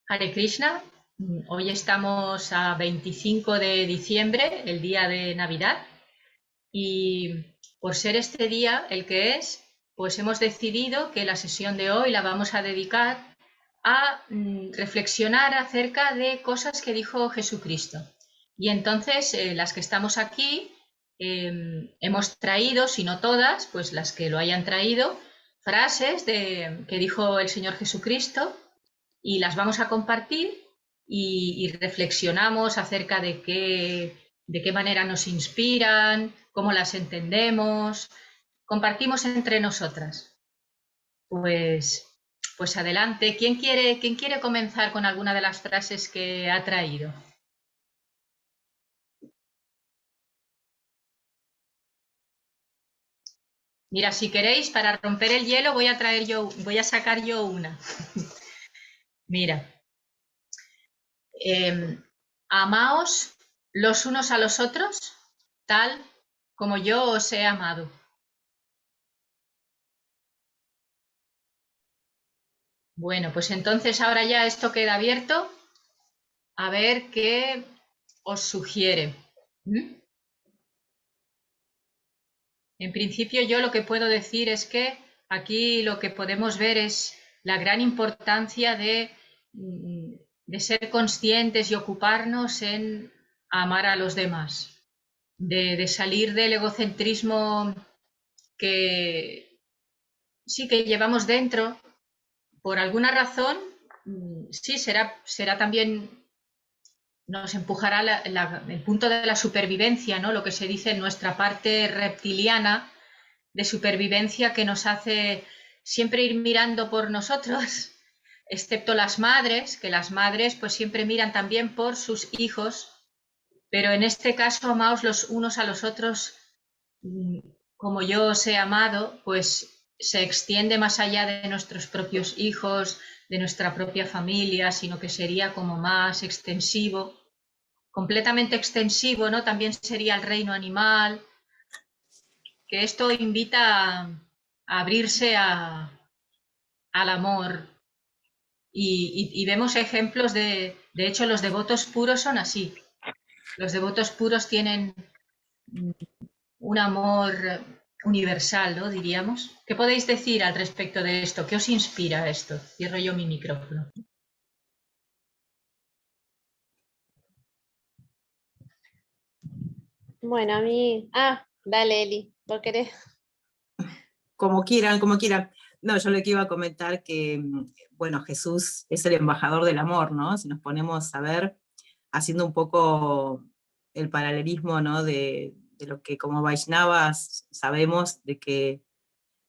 Hare Krishna, hoy estamos a 25 de diciembre, el día de Navidad, y por ser este día el que es, pues hemos decidido que la sesión de hoy la vamos a dedicar a reflexionar acerca de cosas que dijo Jesucristo. Y entonces las que estamos aquí hemos traído, si no todas, pues las que lo hayan traído, frases que dijo el Señor Jesucristo y las vamos a compartir y reflexionamos acerca de qué manera nos inspiran, cómo las entendemos, compartimos entre nosotras. Pues, pues adelante. Quién quiere comenzar con alguna de las frases que ha traído? Mira, si queréis, para romper el hielo voy a sacar yo una. Mira, amaos los unos a los otros, tal como yo os he amado. Bueno, pues entonces ahora ya esto queda abierto a ver qué os sugiere. ¿Mm? En principio yo lo que puedo decir es que aquí lo que podemos ver es la gran importancia de ser conscientes y ocuparnos en amar a los demás, de salir del egocentrismo que sí que llevamos dentro. Por alguna razón, sí, será también, nos empujará el punto de la supervivencia, ¿no? Lo que se dice en nuestra parte reptiliana de supervivencia, que nos hace siempre ir mirando por nosotros, excepto las madres, que las madres pues siempre miran también por sus hijos, pero en este caso amaos los unos a los otros como yo os he amado, pues se extiende más allá de nuestros propios hijos, de nuestra propia familia, sino que sería como más extensivo, completamente extensivo, ¿no? También sería el reino animal, que esto invita a abrirse al amor. Y vemos ejemplos de hecho, los devotos puros son así. Los devotos puros tienen un amor universal, ¿no? Diríamos. ¿Qué podéis decir al respecto de esto? ¿Qué os inspira esto? Cierro yo mi micrófono. Bueno, a mí... dale, Eli, ¿vos querés? Como quieran, como quieran. No, yo le iba a comentar que, bueno, Jesús es el embajador del amor, ¿no? Si nos ponemos a ver, haciendo un poco el paralelismo, ¿no? De lo que como Vaishnavas sabemos, de que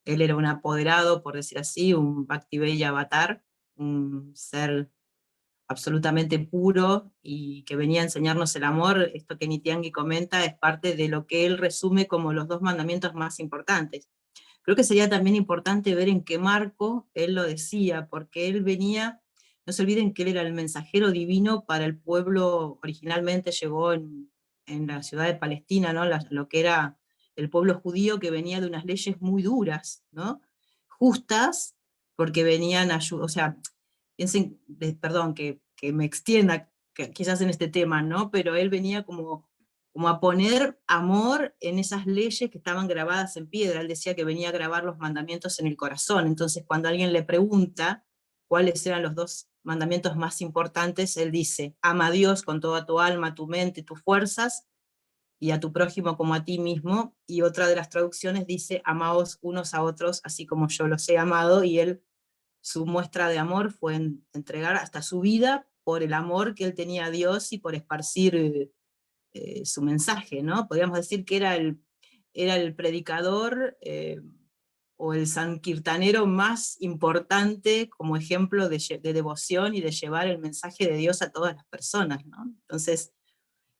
él era un apoderado, por decir así, un Bhaktiveya avatar, un ser absolutamente puro y que venía a enseñarnos el amor. Esto que Nityangi comenta es parte de lo que él resume como los dos mandamientos más importantes. Creo que sería también importante ver en qué marco él lo decía, porque él venía, no se olviden que él era el mensajero divino para el pueblo, originalmente llegó en la ciudad de Palestina, ¿no? Lo que era el pueblo judío, que venía de unas leyes muy duras, ¿no? Justas, porque venían a, o sea, piensen, perdón, que me extienda quizás en este tema, ¿no? Pero él venía como a poner amor en esas leyes que estaban grabadas en piedra. Él decía que venía a grabar los mandamientos en el corazón. Entonces, cuando alguien le pregunta cuáles eran los dos mandamientos más importantes, él dice: ama a Dios con toda tu alma, tu mente, tus fuerzas, y a tu prójimo como a ti mismo. Y otra de las traducciones dice: amaos unos a otros, así como yo los he amado. Y él, su muestra de amor fue entregar hasta su vida por el amor que él tenía a Dios y por esparcir su mensaje, ¿no? Podríamos decir que era el predicador o el sankirtanero más importante como ejemplo de devoción y de llevar el mensaje de Dios a todas las personas, ¿no? Entonces,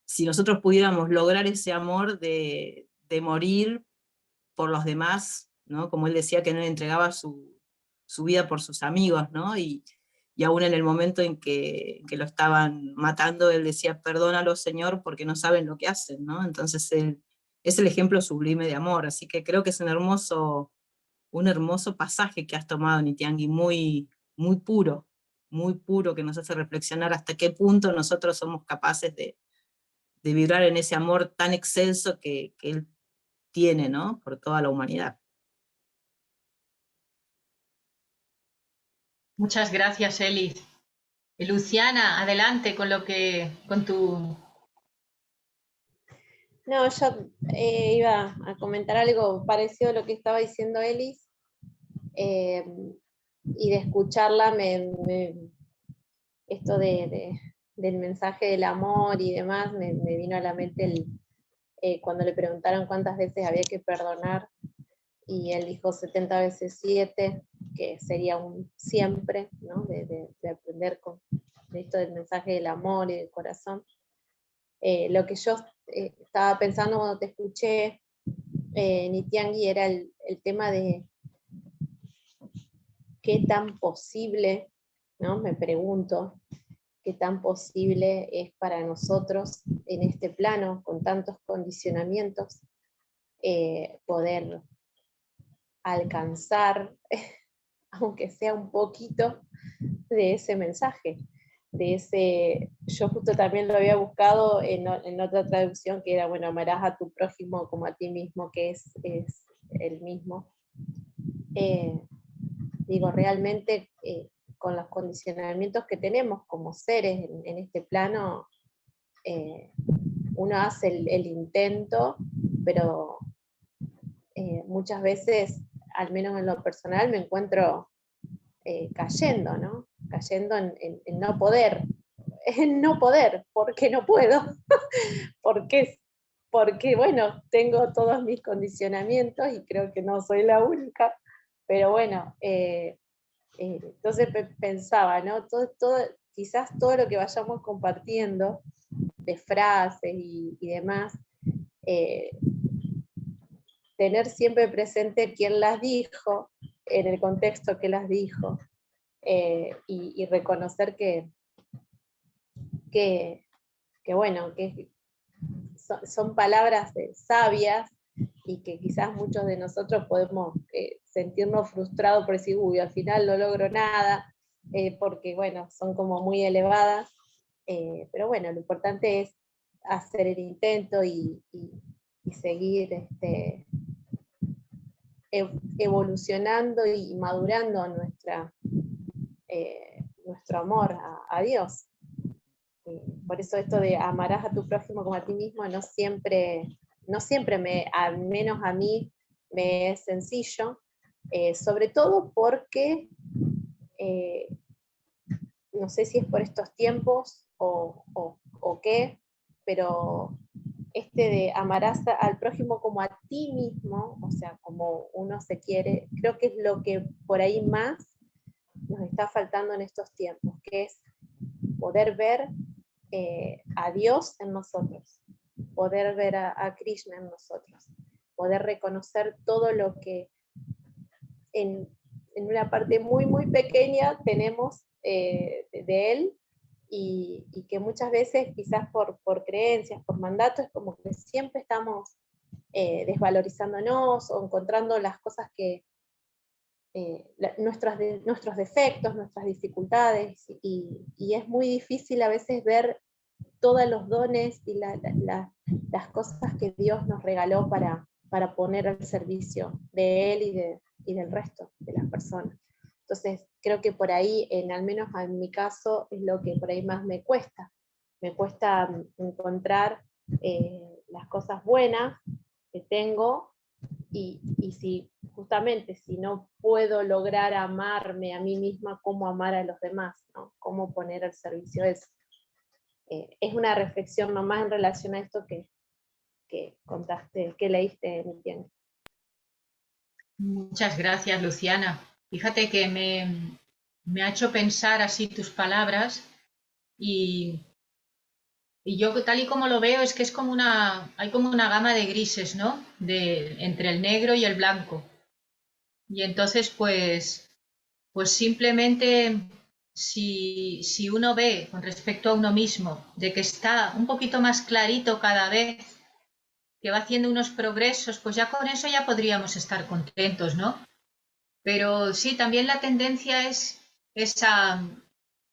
si nosotros pudiéramos lograr ese amor de morir por los demás, ¿no? Como él decía que no le entregaba su vida por sus amigos, ¿no? Y aún en el momento en que lo estaban matando, él decía: perdónalo, Señor, porque no saben lo que hacen, ¿no? Entonces él es el ejemplo sublime de amor, así que creo que es un hermoso pasaje que has tomado, Nityangi, muy, muy puro. muy puro que nos hace reflexionar hasta qué punto nosotros somos capaces de vibrar en ese amor tan excelso que Él tiene, ¿no? Por toda la humanidad. Muchas gracias, Eli. Luciana, adelante con tu... No, yo iba a comentar algo parecido a lo que estaba diciendo Elis, eh, y de escucharla, esto del mensaje del amor y demás, me vino a la mente cuando le preguntaron cuántas veces había que perdonar, y él dijo 70 veces 7, que sería un siempre, ¿no? De aprender de esto del mensaje del amor y del corazón. Lo que yo estaba pensando cuando te escuché, Nitiangui, era el tema de qué tan posible, ¿no? Me pregunto, qué tan posible es para nosotros en este plano, con tantos condicionamientos, poder alcanzar, aunque sea un poquito, de ese mensaje, de ese, yo justo también lo había buscado en otra traducción que era, bueno, amarás a tu prójimo como a ti mismo, que es el mismo. Digo, realmente con los condicionamientos que tenemos como seres en este plano, uno hace el intento, pero muchas veces, al menos en lo personal, me encuentro cayendo, ¿no? Cayendo en no poder, en no poder, porque no puedo, porque, porque, bueno, tengo todos mis condicionamientos y creo que no soy la única, pero bueno, entonces pensaba, ¿no? Quizás todo lo que vayamos compartiendo de frases y demás, eh, tener siempre presente quién las dijo, en el contexto que las dijo, y reconocer que bueno, que son palabras sabias, y que quizás muchos de nosotros podemos sentirnos frustrados por decir, uy, al final no logro nada, porque bueno, son como muy elevadas, pero bueno, lo importante es hacer el intento y seguir evolucionando y madurando nuestro amor a Dios. Por eso esto de amarás a tu prójimo como a ti mismo no siempre al menos a mí, me es sencillo, sobre todo porque no sé si es por estos tiempos o qué, pero de amarás al prójimo como a ti mismo, o sea, como uno se quiere, creo que es lo que por ahí más nos está faltando en estos tiempos, que es poder ver a Dios en nosotros, poder ver a Krishna en nosotros, poder reconocer todo lo que en una parte muy, muy pequeña tenemos de Él, y que muchas veces quizás por creencias, por mandatos, como que siempre estamos desvalorizándonos o encontrando las cosas que, nuestros defectos, nuestras dificultades, y es muy difícil a veces ver todos los dones y las cosas que Dios nos regaló para poner al servicio de Él y del resto de las personas. Entonces, creo que por ahí, al menos en mi caso, es lo que por ahí más me cuesta. Me cuesta encontrar las cosas buenas que tengo, y justamente si no puedo lograr amarme a mí misma, ¿cómo amar a los demás? ¿No? ¿Cómo poner al servicio eso? Es una reflexión nomás en relación a esto que contaste, que leíste, Nitiangui. Muchas gracias, Luciana. Fíjate que me ha hecho pensar así tus palabras, y yo tal y como lo veo es que hay como una gama de grises, ¿no? Entre el negro y el blanco. Y entonces, pues simplemente si uno ve con respecto a uno mismo de que está un poquito más clarito cada vez, que va haciendo unos progresos, pues ya con eso ya podríamos estar contentos, ¿no? Pero sí, también la tendencia es a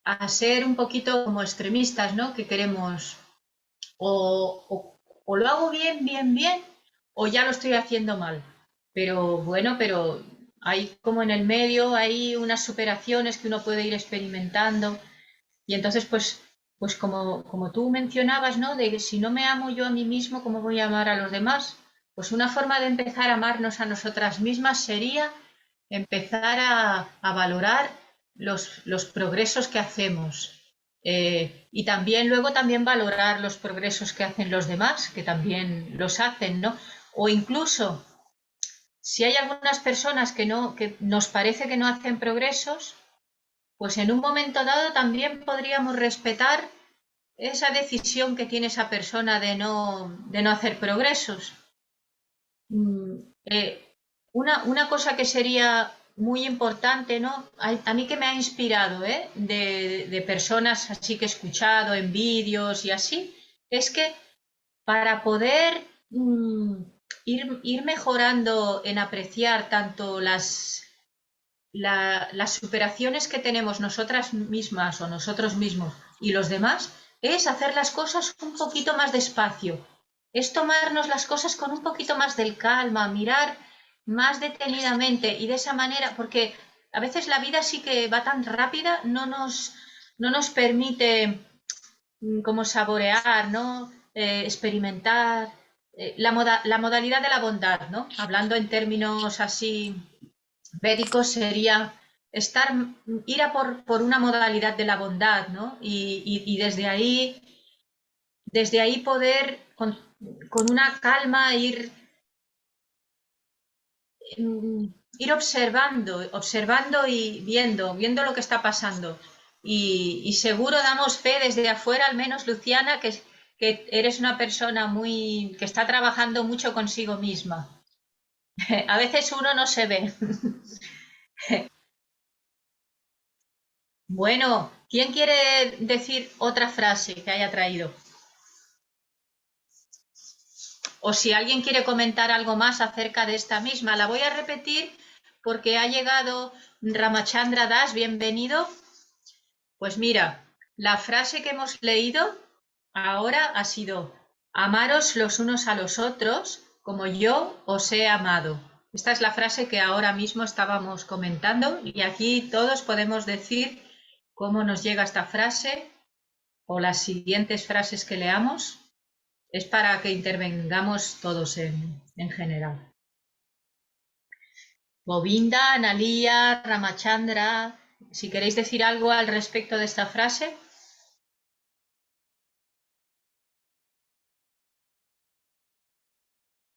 a ser un poquito como extremistas, ¿no? Que queremos o lo hago bien, bien, bien, o ya lo estoy haciendo mal. Pero bueno, pero hay como en el medio, hay unas superaciones que uno puede ir experimentando. Y entonces, pues como tú mencionabas, ¿no? De que si no me amo yo a mí mismo, ¿cómo voy a amar a los demás? Pues una forma de empezar a amarnos a nosotras mismas sería empezar a valorar los progresos que hacemos. Y también luego también valorar los progresos que hacen los demás, que también los hacen, ¿no? O incluso, si hay algunas personas que nos parece que no hacen progresos, pues en un momento dado también podríamos respetar esa decisión que tiene esa persona de no hacer progresos. Una cosa que sería muy importante, ¿no? A mí que me ha inspirado, de personas así que he escuchado en vídeos y así, es que para poder ir mejorando en apreciar tanto las superaciones que tenemos nosotras mismas o nosotros mismos y los demás, es hacer las cosas un poquito más despacio, es tomarnos las cosas con un poquito más de calma, mirar más detenidamente y de esa manera, porque a veces la vida sí que va tan rápida, no nos permite como saborear, ¿no? Experimentar la modalidad de la bondad, ¿no? Hablando en términos así védicos sería ir a por una modalidad de la bondad, ¿no? Y desde ahí poder con una calma ir observando y viendo lo que está pasando. Y seguro damos fe desde afuera, al menos Luciana, que eres una persona que está trabajando mucho consigo misma. A veces uno no se ve. Bueno, ¿quién quiere decir otra frase que haya traído? O si alguien quiere comentar algo más acerca de esta misma, la voy a repetir porque ha llegado Ramachandra Das, bienvenido. Pues mira, la frase que hemos leído ahora ha sido: amaros los unos a los otros como yo os he amado. Esta es la frase que ahora mismo estábamos comentando y aquí todos podemos decir cómo nos llega esta frase o las siguientes frases que leamos. Es para que intervengamos todos en general. Govinda, Analia, Ramachandra, si queréis decir algo al respecto de esta frase.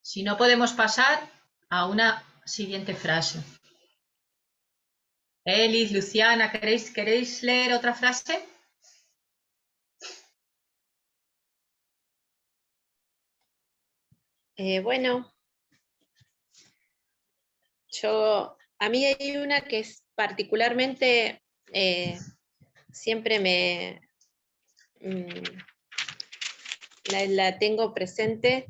Si no, podemos pasar a una siguiente frase. Elis, Luciana, ¿queréis leer otra frase? Bueno, a mí hay una que es particularmente, siempre la tengo presente,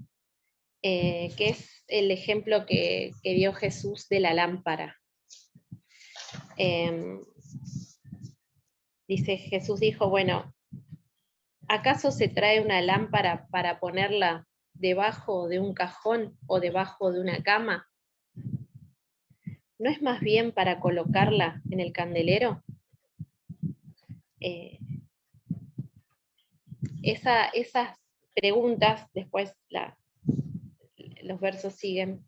que es el ejemplo que dio Jesús de la lámpara. Jesús dijo, bueno, ¿acaso se trae una lámpara para ponerla debajo de un cajón o debajo de una cama? ¿No es más bien para colocarla en el candelero? Esas preguntas, después los versos siguen,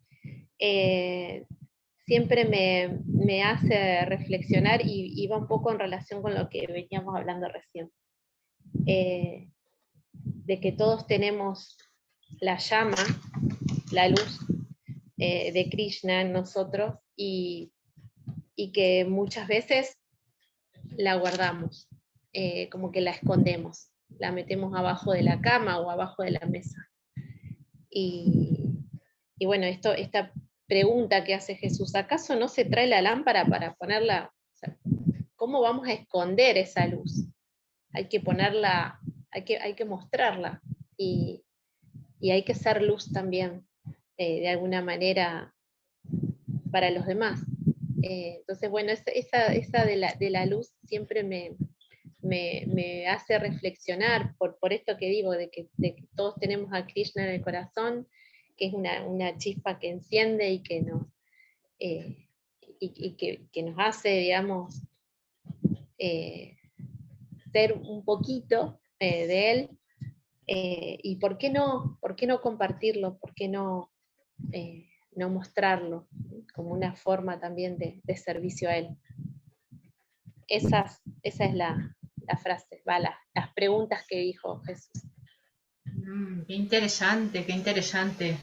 siempre me hace reflexionar y va un poco en relación con lo que veníamos hablando recién. De que todos tenemos la llama, la luz de Krishna en nosotros y que muchas veces la guardamos, como que la escondemos, la metemos abajo de la cama o abajo de la mesa. Y bueno, esta pregunta que hace Jesús, ¿acaso no se trae la lámpara para ponerla? O sea, ¿cómo vamos a esconder esa luz? Hay que ponerla, hay que mostrarla y hay que ser luz también, de alguna manera, para los demás. Entonces, bueno, esa de la luz siempre me me hace reflexionar por esto que digo, de que todos tenemos a Krishna en el corazón, que es una chispa que enciende y que nos, que nos hace, digamos, ser un poquito de él. Y ¿por qué no compartirlo? ¿Por qué no mostrarlo como una forma también de servicio a él? Esa es la frase, las preguntas que dijo Jesús. Qué interesante, qué interesante.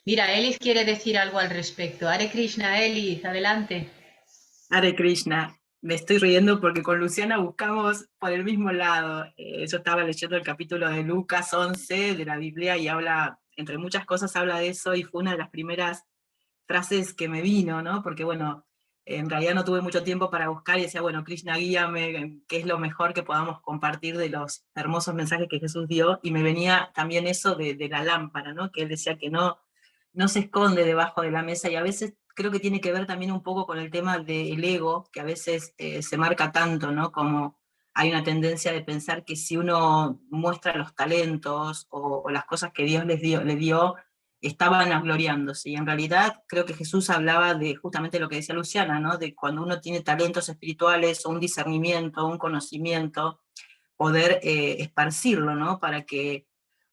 Mira, Elis quiere decir algo al respecto. Hare Krishna, Elis, adelante. Hare Krishna. Me estoy riendo porque con Luciana buscamos por el mismo lado. Yo estaba leyendo el capítulo de Lucas 11 de la Biblia y habla, entre muchas cosas, habla de eso, y fue una de las primeras frases que me vino, ¿no? Porque bueno, en realidad no tuve mucho tiempo para buscar y decía, bueno, Krishna, guíame, qué es lo mejor que podamos compartir de los hermosos mensajes que Jesús dio, y me venía también eso de la lámpara, ¿no? Que él decía que no se esconde debajo de la mesa, y a veces creo que tiene que ver también un poco con el tema del ego, que a veces se marca tanto, ¿no? Como hay una tendencia de pensar que si uno muestra los talentos o las cosas que Dios le dio, está vanagloriándose. Y en realidad creo que Jesús hablaba de justamente lo que decía Luciana, ¿no? De cuando uno tiene talentos espirituales o un discernimiento, un conocimiento, poder esparcirlo, ¿no? Para que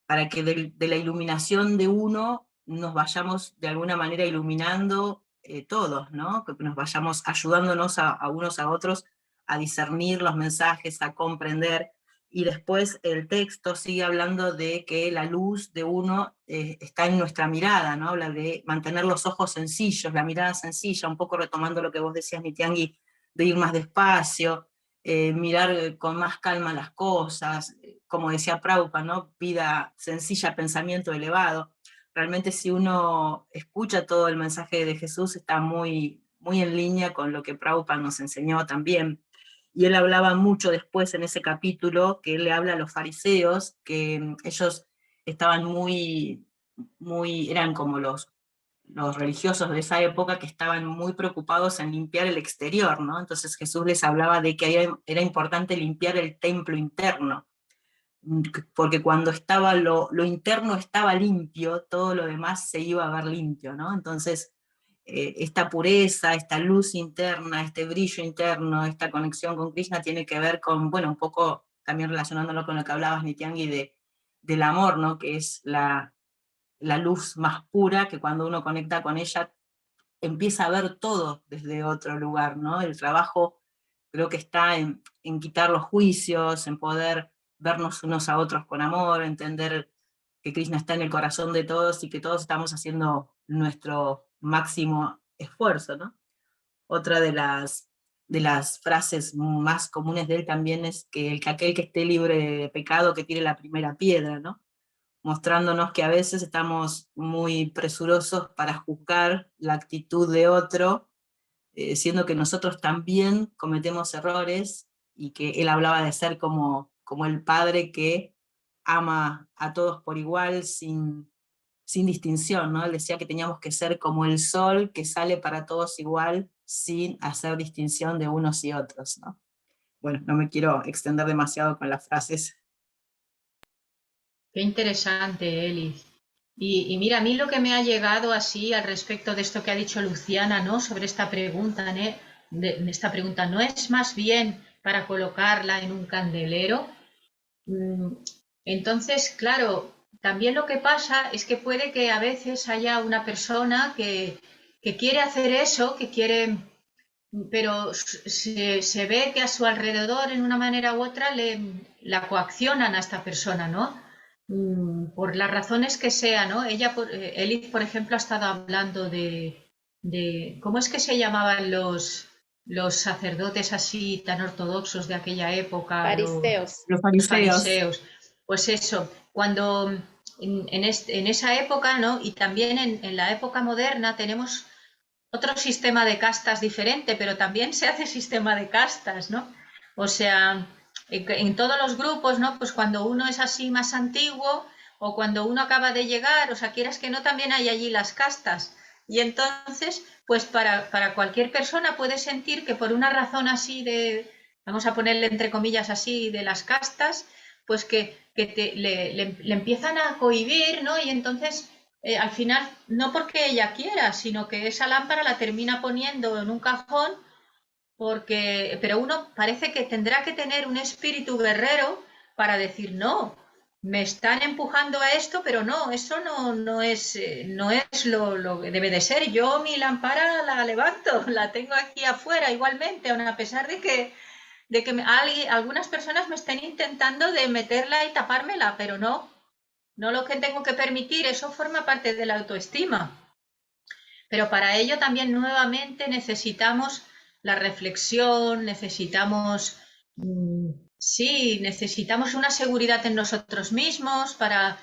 de la iluminación de uno nos vayamos de alguna manera iluminando todos, ¿no? Que nos vayamos ayudándonos a unos a otros a discernir los mensajes, a comprender. Y después el texto sigue hablando de que la luz de uno está en nuestra mirada, ¿no? Habla de mantener los ojos sencillos, la mirada sencilla, un poco retomando lo que vos decías, Nitiangui, de ir más despacio, mirar con más calma las cosas, como decía Prabhupada, ¿no? Vida sencilla, pensamiento elevado. Realmente si uno escucha todo el mensaje de Jesús, está muy, muy en línea con lo que Prabhupada nos enseñó también. Y él hablaba mucho después en ese capítulo, que él le habla a los fariseos, que ellos estaban eran como los religiosos de esa época, que estaban muy preocupados en limpiar el exterior, ¿no? Entonces Jesús les hablaba de que era importante limpiar el templo interno, porque cuando estaba lo interno estaba limpio, todo lo demás se iba a ver limpio, ¿no? Entonces, esta pureza, esta luz interna, este brillo interno, esta conexión con Krishna tiene que ver con, bueno, un poco también relacionándolo con lo que hablabas, Nitiangui, del amor, ¿no? Que es la luz más pura, que cuando uno conecta con ella empieza a ver todo desde otro lugar, ¿no? El trabajo creo que está en quitar los juicios, en poder vernos unos a otros con amor, entender que Krishna está en el corazón de todos y que todos estamos haciendo nuestro máximo esfuerzo, ¿no? Otra de las frases más comunes de él también es que aquel que esté libre de pecado que tire la primera piedra, ¿no? Mostrándonos que a veces estamos muy presurosos para juzgar la actitud de otro, siendo que nosotros también cometemos errores, y que él hablaba de ser como el padre que ama a todos por igual, sin distinción, ¿no? Él decía que teníamos que ser como el sol que sale para todos igual, sin hacer distinción de unos y otros, ¿no? Bueno, no me quiero extender demasiado con las frases. Qué interesante, Elis. Y mira, a mí lo que me ha llegado así al respecto de esto que ha dicho Luciana, ¿no? Sobre esta pregunta, esta pregunta, ¿no es más bien para colocarla en un candelero? Entonces, claro, también lo que pasa es que puede que a veces haya una persona que quiere hacer eso, pero se ve que a su alrededor, en una manera u otra, la coaccionan a esta persona, ¿no? Por las razones que sea, ¿no? Elis, por ejemplo, ha estado hablando de ¿cómo es que se llamaban los sacerdotes así tan ortodoxos de aquella época? Fariseos. Los Los fariseos. fariseos. Pues eso, cuando en esa época, ¿no? Y también en la época moderna tenemos otro sistema de castas diferente, pero también se hace sistema de castas, ¿no? O sea, en todos los grupos, ¿no? Pues cuando uno es así más antiguo o cuando uno acaba de llegar, o sea, quieras que no, también hay allí las castas. Y entonces, pues para cualquier persona puede sentir que por una razón así vamos a ponerle entre comillas así, de las castas, pues que le empiezan a cohibir, ¿no? Y entonces, al final, no porque ella quiera, sino que esa lámpara la termina poniendo en un cajón, pero uno parece que tendrá que tener un espíritu guerrero para decir, no, me están empujando a esto, pero no, eso no es lo que debe de ser. Yo mi lámpara la levanto, la tengo aquí afuera igualmente, aun a pesar de que algunas personas me estén intentando de meterla y tapármela, pero no lo que tengo que permitir, eso forma parte de la autoestima. Pero para ello también nuevamente necesitamos la reflexión, necesitamos una seguridad en nosotros mismos para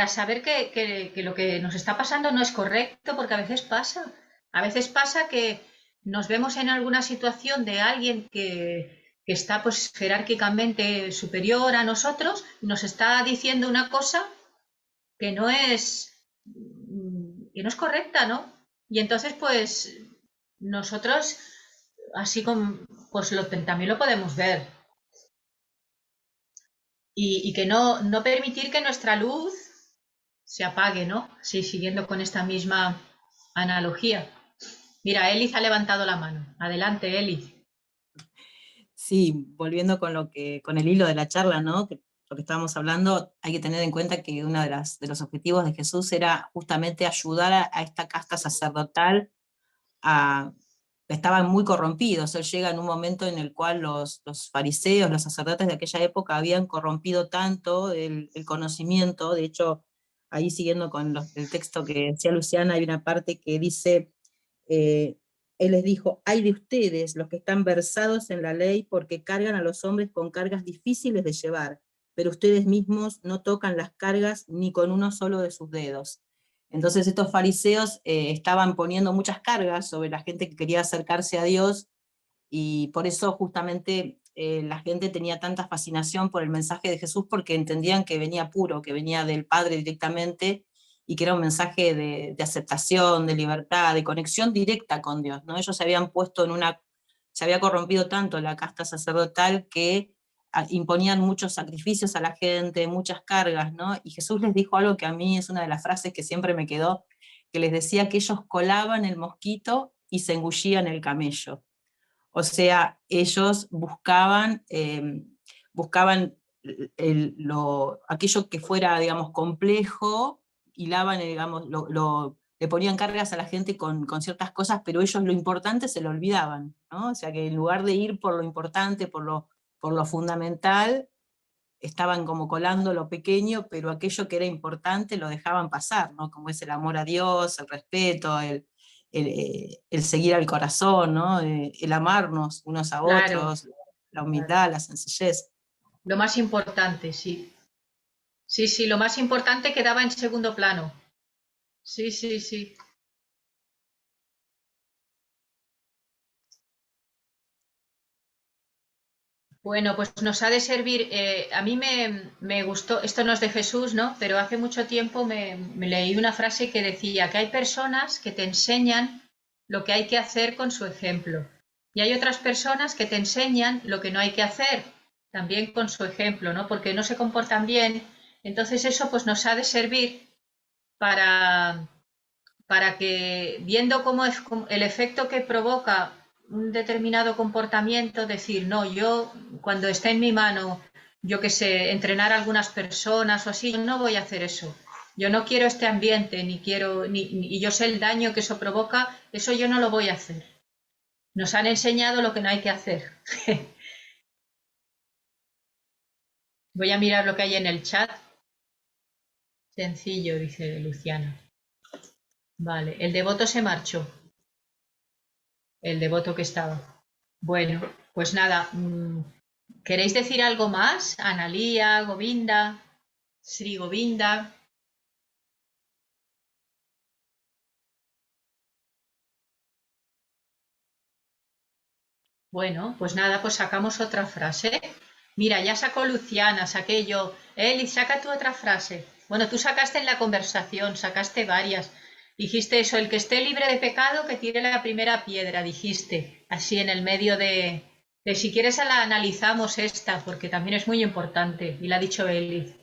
saber que lo que nos está pasando no es correcto, porque a veces pasa. A veces pasa que nos vemos en alguna situación de alguien que está pues jerárquicamente superior a nosotros, nos está diciendo una cosa que no es correcta, ¿no? Y entonces, pues, nosotros, así como, pues también lo podemos ver. Y que no permitir que nuestra luz se apague, ¿no? Sí, siguiendo con esta misma analogía. Mira, Elis ha levantado la mano. Adelante, Elis. Sí, volviendo con el hilo de la charla, ¿no? Lo que estábamos hablando, hay que tener en cuenta que uno de los objetivos de Jesús era justamente ayudar a esta casta sacerdotal estaban muy corrompidos. Él llega en un momento en el cual los fariseos, los sacerdotes de aquella época habían corrompido tanto el conocimiento. De hecho, ahí siguiendo con el texto que decía Luciana, hay una parte que dice, él les dijo, ay de ustedes, los que están versados en la ley, porque cargan a los hombres con cargas difíciles de llevar, pero ustedes mismos no tocan las cargas ni con uno solo de sus dedos. Entonces estos fariseos estaban poniendo muchas cargas sobre la gente que quería acercarse a Dios, y por eso justamente la gente tenía tanta fascinación por el mensaje de Jesús, porque entendían que venía puro, que venía del Padre directamente, y que era un mensaje de aceptación, de libertad, de conexión directa con Dios, ¿no? Ellos se habían puesto se había corrompido tanto la casta sacerdotal que imponían muchos sacrificios a la gente, muchas cargas, ¿no? Y Jesús les dijo algo que a mí es una de las frases que siempre me quedó, que les decía que ellos colaban el mosquito y se engullían el camello. O sea, ellos buscaban aquello que fuera, digamos, complejo, hilaban, digamos, le ponían cargas a la gente con ciertas cosas, pero ellos lo importante se lo olvidaban, ¿no? O sea, que en lugar de ir por lo importante, por lo fundamental, estaban como colando lo pequeño, pero aquello que era importante lo dejaban pasar, ¿no? Como es el amor a Dios, el respeto, el seguir al corazón, ¿no? El amarnos unos a Claro, otros, la humildad, la sencillez. lo más importante, sí. Sí, sí, lo más importante quedaba en segundo plano. Sí, sí, sí. Bueno, pues nos ha de servir. A mí me gustó, esto no es de Jesús, ¿no? Pero hace mucho tiempo me leí una frase que decía que hay personas que te enseñan lo que hay que hacer con su ejemplo. Y hay otras personas que te enseñan lo que no hay que hacer, también con su ejemplo, ¿no? Porque no se comportan bien. Entonces eso pues nos ha de servir para, para que, viendo cómo es el efecto que provoca un determinado comportamiento, decir, no, yo cuando esté en mi mano, yo que sé, entrenar a algunas personas o así, yo no voy a hacer eso. Yo no quiero este ambiente, y yo sé el daño que eso provoca, eso yo no lo voy a hacer. Nos han enseñado lo que no hay que hacer. Voy a mirar lo que hay en el chat. Sencillo, dice Luciana. Vale, el devoto se marchó. El devoto que estaba. Bueno, pues nada, ¿queréis decir algo más? Analía, Govinda, Sri Govinda. Bueno, pues nada, pues sacamos otra frase. Mira, ya sacó Luciana, saqué yo. Eli, saca tu otra frase. Bueno, tú sacaste en la conversación, sacaste varias. Dijiste eso, el que esté libre de pecado, que tire la primera piedra, dijiste, así en el medio de Si quieres la analizamos esta, porque también es muy importante, y la ha dicho Eli,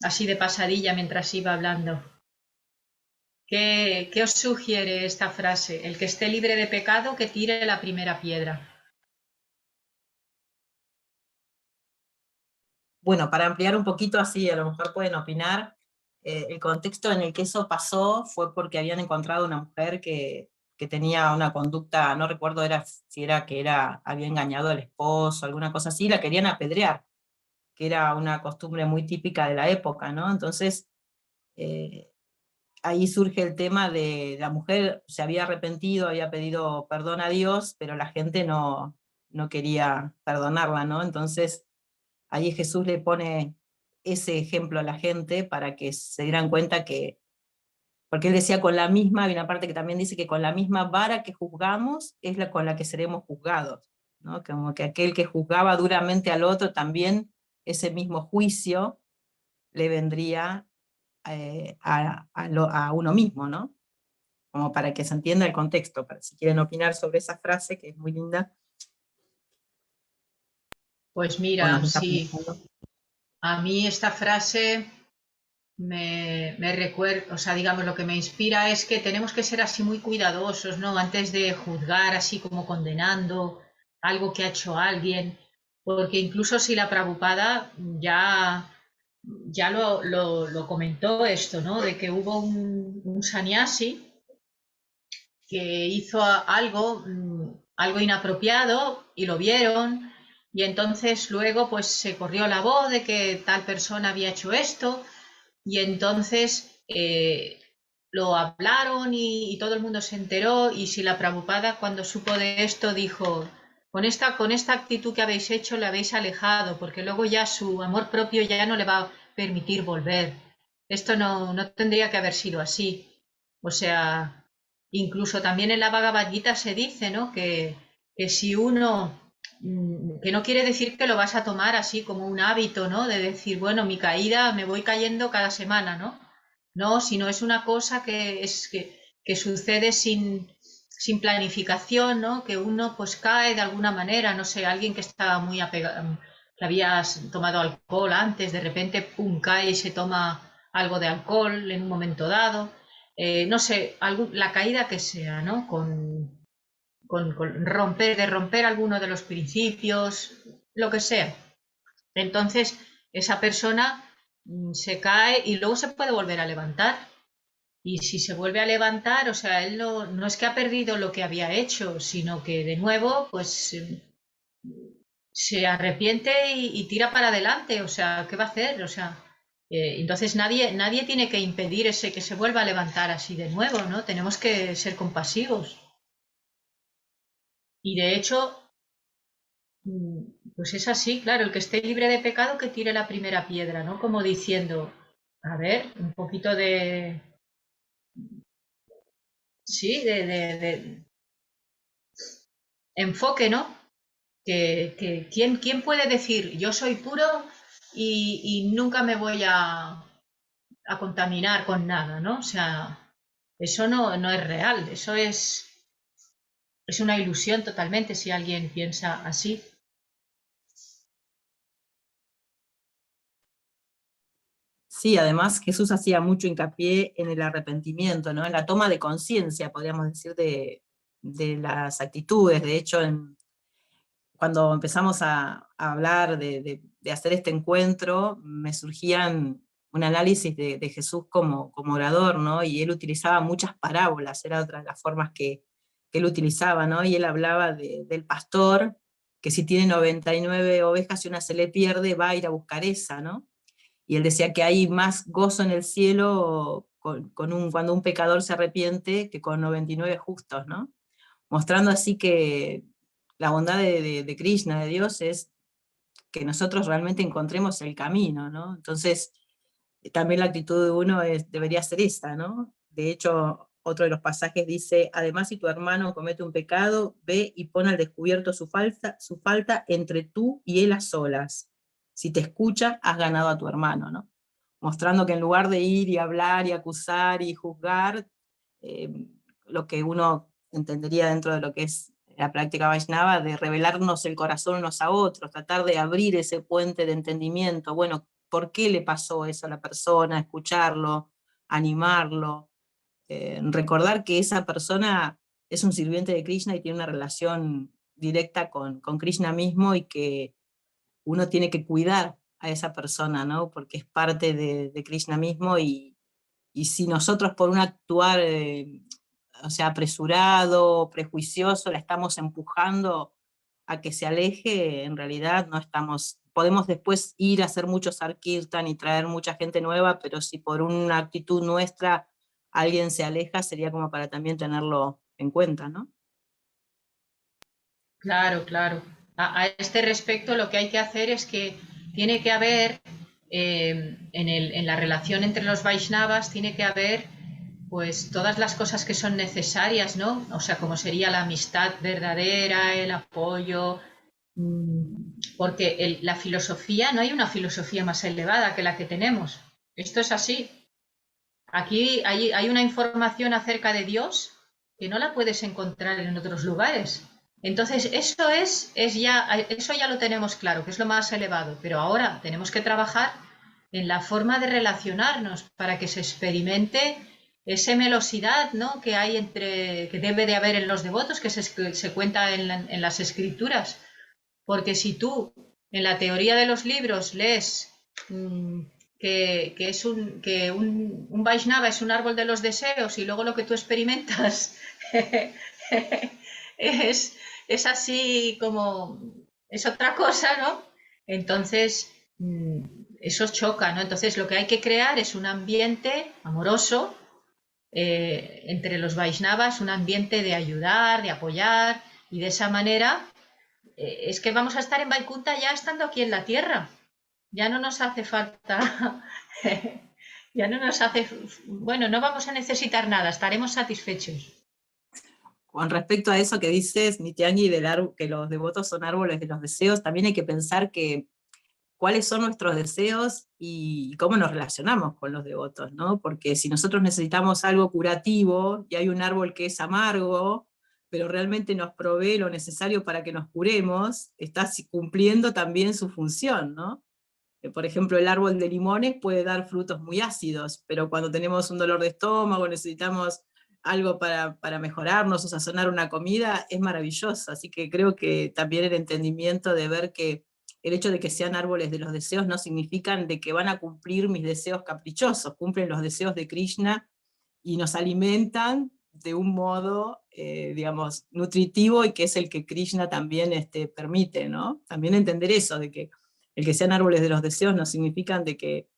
así de pasadilla mientras iba hablando. ¿Qué os sugiere esta frase? El que esté libre de pecado, que tire la primera piedra. Bueno, para ampliar un poquito así, a lo mejor pueden opinar, el contexto en el que eso pasó fue porque habían encontrado una mujer que tenía una conducta, no recuerdo si era que había engañado al esposo, alguna cosa así, la querían apedrear, que era una costumbre muy típica de la época, ¿no? Entonces, eh, ahí surge el tema de la mujer se había arrepentido, había pedido perdón a Dios, pero la gente no quería perdonarla, ¿no? Entonces, ahí Jesús le pone ese ejemplo a la gente para que se dieran cuenta que, porque él decía con la misma, hay una parte que también dice que con la misma vara que juzgamos es la con la que seremos juzgados, ¿no? Como que aquel que juzgaba duramente al otro, también ese mismo juicio le vendría a uno mismo, ¿no? Como para que se entienda el contexto, para si quieren opinar sobre esa frase, que es muy linda, Pues o mira, nos está sí, pensando. a mí esta frase me recuerda, o sea, digamos, lo que me inspira es que tenemos que ser así muy cuidadosos, ¿no? Antes de juzgar así como condenando algo que ha hecho alguien, porque incluso si la Prabhupada ya lo comentó esto, ¿no? De que hubo un sannyasi que hizo algo inapropiado y lo vieron, y entonces luego pues se corrió la voz de que tal persona había hecho esto, y entonces lo hablaron y todo el mundo se enteró, y si la Prabhupada cuando supo de esto dijo, con esta actitud que habéis hecho le habéis alejado, porque luego ya su amor propio ya no le va a permitir volver. Esto no tendría que haber sido así. O sea, incluso también en la Bhagavad Gita se dice, ¿no? Que si uno, que no quiere decir que lo vas a tomar así como un hábito, ¿no? De decir, bueno, mi caída me voy cayendo cada semana, ¿no? No, sino es una cosa que sucede sin planificación, ¿no? Que uno pues cae de alguna manera, no sé, alguien que estaba muy apegado, que había tomado alcohol antes, de repente, pum, cae y se toma algo de alcohol en un momento dado. No sé, la caída que sea, ¿no? Con romper alguno de los principios, lo que sea. Entonces, esa persona se cae y luego se puede volver a levantar. Y si se vuelve a levantar, o sea, él no es que ha perdido lo que había hecho, sino que de nuevo, pues se arrepiente y tira para adelante. O sea, ¿qué va a hacer? O sea, entonces nadie tiene que impedir ese que se vuelva a levantar así de nuevo, ¿no? Tenemos que ser compasivos. Y de hecho, pues es así, claro, el que esté libre de pecado que tire la primera piedra, ¿no? Como diciendo, a ver, un poquito de, sí, de enfoque, ¿no? ¿Quién puede decir yo soy puro y nunca me voy a contaminar con nada, ¿no? O sea, eso no es real, eso es una ilusión totalmente si alguien piensa así. Sí, además Jesús hacía mucho hincapié en el arrepentimiento, ¿no? En la toma de conciencia, podríamos decir, de las actitudes. De hecho, cuando empezamos a hablar de hacer este encuentro, me surgían un análisis de Jesús como orador, ¿no? Y él utilizaba muchas parábolas, era otra de las formas que él utilizaba, ¿no? Y él hablaba del pastor, que si tiene 99 ovejas y una se le pierde, va a ir a buscar esa, ¿no? Y él decía que hay más gozo en el cielo cuando un pecador se arrepiente que con 99 justos, ¿no? Mostrando así que la bondad de Krishna, de Dios, es que nosotros realmente encontremos el camino, ¿no? Entonces, también la actitud de uno debería ser esta, ¿no? De hecho, otro de los pasajes dice, además si tu hermano comete un pecado, ve y pon al descubierto su falta entre tú y él a solas. Si te escucha, has ganado a tu hermano, ¿no? Mostrando que en lugar de ir y hablar y acusar y juzgar, eh, lo que uno entendería dentro de lo que es la práctica Vaishnava, de revelarnos el corazón unos a otros, tratar de abrir ese puente de entendimiento. Bueno, ¿por qué le pasó eso a la persona? Escucharlo, animarlo, recordar que esa persona es un sirviente de Krishna y tiene una relación directa con Krishna mismo, y que uno tiene que cuidar a esa persona, ¿no? Porque es parte de Krishna mismo, y si nosotros por un actuar o sea, apresurado, prejuicioso, la estamos empujando a que se aleje, en realidad no estamos, podemos después ir a hacer muchos Sankirtan y traer mucha gente nueva, pero si por una actitud nuestra alguien se aleja, sería como para también tenerlo en cuenta, ¿no? Claro, claro. A este respecto lo que hay que hacer es que tiene que haber, en la relación entre los Vaishnavas, tiene que haber pues todas las cosas que son necesarias, ¿no? O sea, como sería la amistad verdadera, el apoyo, porque la filosofía, no hay una filosofía más elevada que la que tenemos. Esto es así. Aquí hay una información acerca de Dios que no la puedes encontrar en otros lugares. Entonces, eso ya lo tenemos claro, que es lo más elevado, pero ahora tenemos que trabajar en la forma de relacionarnos para que se experimente esa melosidad, ¿no?, que hay que debe de haber en los devotos, que se cuenta en las escrituras. Porque si tú en la teoría de los libros lees que un Vaishnava es un árbol de los deseos, y luego lo que tú experimentas es así como, es otra cosa, ¿no? Entonces, eso choca, ¿no? Entonces lo que hay que crear es un ambiente amoroso entre los Vaishnavas, un ambiente de ayudar, de apoyar, y de esa manera es que vamos a estar en Vaikunta ya estando aquí en la tierra. Ya no nos hace falta, ya no nos hace, bueno, no vamos a necesitar nada, estaremos satisfechos. Con respecto a eso que dices, Nityangi, que los devotos son árboles de los deseos, también hay que pensar que cuáles son nuestros deseos y cómo nos relacionamos con los devotos, ¿no? Porque si nosotros necesitamos algo curativo y hay un árbol que es amargo, pero realmente nos provee lo necesario para que nos curemos, está cumpliendo también su función, ¿no? Por ejemplo, el árbol de limones puede dar frutos muy ácidos, pero cuando tenemos un dolor de estómago, necesitamos algo para mejorarnos o sazonar una comida, es maravilloso. Así que creo que también el entendimiento de ver que el hecho de que sean árboles de los deseos no significan de que van a cumplir mis deseos caprichosos, cumplen los deseos de Krishna y nos alimentan de un modo, digamos, nutritivo, y que es el que Krishna también permite, ¿no? También entender eso, de que el que sean árboles de los deseos no significan de que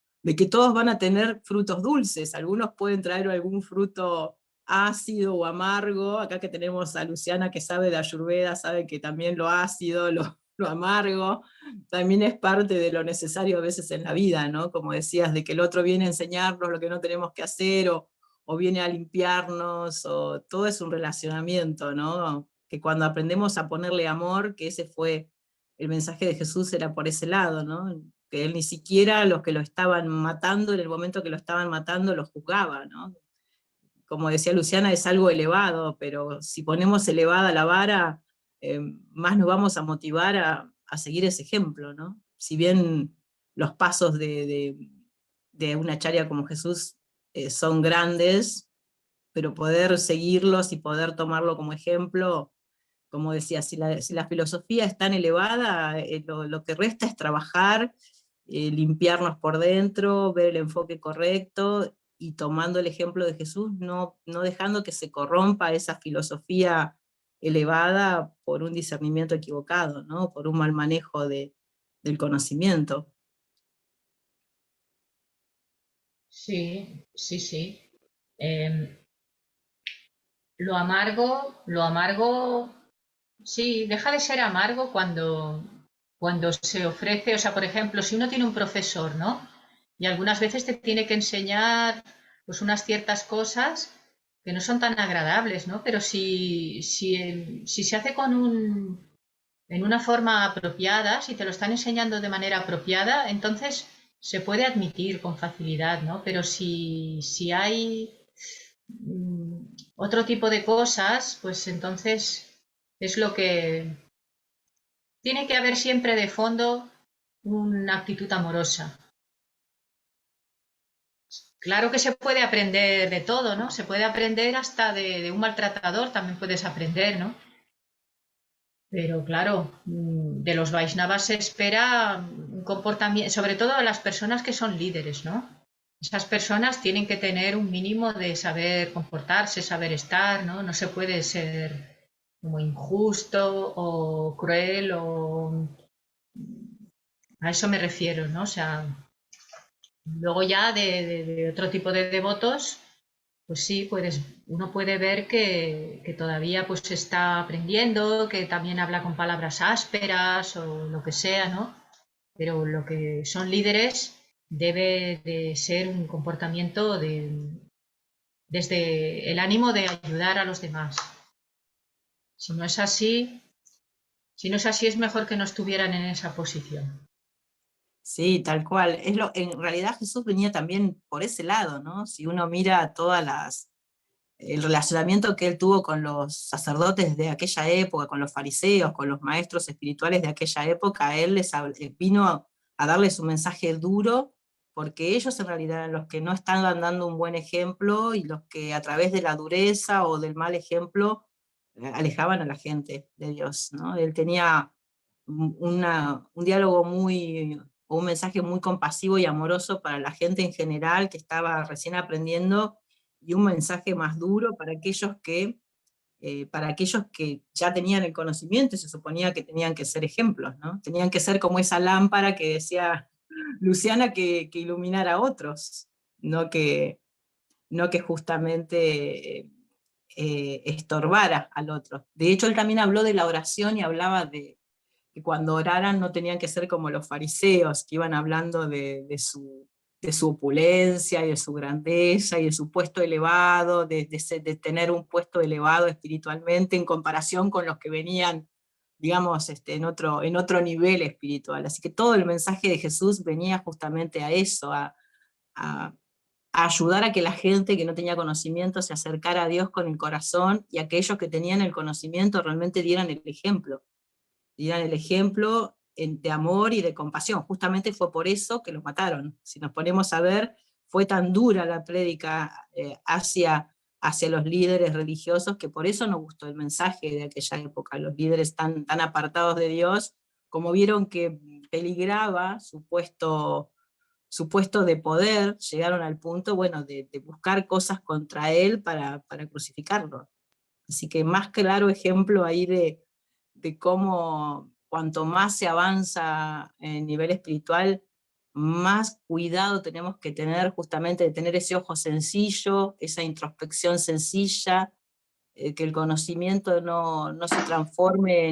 todos van a tener frutos dulces. Algunos pueden traer algún fruto ácido o amargo. Acá que tenemos a Luciana, que sabe de Ayurveda, sabe que también lo ácido, lo amargo, también es parte de lo necesario a veces en la vida, ¿no? Como decías, de que el otro viene a enseñarnos lo que no tenemos que hacer, o viene a limpiarnos, o todo es un relacionamiento, ¿no? Que cuando aprendemos a ponerle amor, que ese fue el mensaje de Jesús, era por ese lado, ¿no? Que él ni siquiera los que lo estaban matando, en el momento que lo estaban matando, los juzgaba, ¿no? Como decía Luciana, es algo elevado, pero si ponemos elevada la vara, más nos vamos a motivar a seguir ese ejemplo, ¿no? Si bien los pasos de una acharya como Jesús son grandes, pero poder seguirlos y poder tomarlo como ejemplo, como decía, si la filosofía es tan elevada, lo que resta es trabajar, limpiarnos por dentro, ver el enfoque correcto, y tomando el ejemplo de Jesús, no dejando que se corrompa esa filosofía elevada por un discernimiento equivocado, ¿no? Por un mal manejo del conocimiento. Sí, sí, sí. Eh, lo amargo, sí, deja de ser amargo cuando se ofrece, o sea, por ejemplo, si uno tiene un profesor, ¿no? Y algunas veces te tiene que enseñar pues unas ciertas cosas que no son tan agradables, ¿no? Pero si se hace en una forma apropiada, si te lo están enseñando de manera apropiada, entonces se puede admitir con facilidad, ¿no? Pero si hay otro tipo de cosas, pues entonces Es lo que tiene que haber siempre de fondo, una actitud amorosa. Claro que se puede aprender de todo, ¿no? Se puede aprender hasta de un maltratador, también puedes aprender, ¿no? Pero claro, de los Vaishnavas se espera un comportamiento, sobre todo de las personas que son líderes, ¿no? Esas personas tienen que tener un mínimo de saber comportarse, saber estar, ¿no? No se puede ser como injusto o cruel o... A eso me refiero, ¿no? O sea, luego ya de otro tipo de devotos, pues sí, uno puede ver que todavía pues se está aprendiendo, que también habla con palabras ásperas o lo que sea, ¿no? Pero lo que son líderes debe de ser un comportamiento desde el ánimo de ayudar a los demás. Si no es así, si no es así, es mejor que no estuvieran en esa posición. Sí, tal cual. En realidad Jesús venía también por ese lado, ¿no? Si uno mira el relacionamiento que él tuvo con los sacerdotes de aquella época, con los fariseos, con los maestros espirituales de aquella época, él vino a darles un mensaje duro, porque ellos en realidad eran los que no estaban dando un buen ejemplo y los que a través de la dureza o del mal ejemplo alejaban a la gente de Dios, ¿no? Él tenía un diálogo o un mensaje muy compasivo y amoroso para la gente en general que estaba recién aprendiendo, y un mensaje más duro para aquellos que ya tenían el conocimiento y se suponía que tenían que ser ejemplos, ¿no? Tenían que ser como esa lámpara que decía Luciana, que iluminara a otros, no que justamente estorbara al otro. De hecho, él también habló de la oración y hablaba de que cuando oraran no tenían que ser como los fariseos, que iban hablando de su opulencia y de su grandeza y de su puesto elevado, de tener un puesto elevado espiritualmente en comparación con los que venían, digamos, en otro nivel espiritual. Así que todo el mensaje de Jesús venía justamente a eso, a a ayudar a que la gente que no tenía conocimiento se acercara a Dios con el corazón, y aquellos que tenían el conocimiento realmente dieran el ejemplo de amor y de compasión. Justamente fue por eso que los mataron. Si nos ponemos a ver, fue tan dura la prédica hacia los líderes religiosos, que por eso nos gustó el mensaje de aquella época. Los líderes tan apartados de Dios, como vieron que peligraba su puesto de poder, llegaron al punto, bueno, de buscar cosas contra él para crucificarlo. Así que más claro ejemplo ahí de cómo cuanto más se avanza en nivel espiritual, más cuidado tenemos que tener justamente de tener ese ojo sencillo, esa introspección sencilla, que el conocimiento no se transforme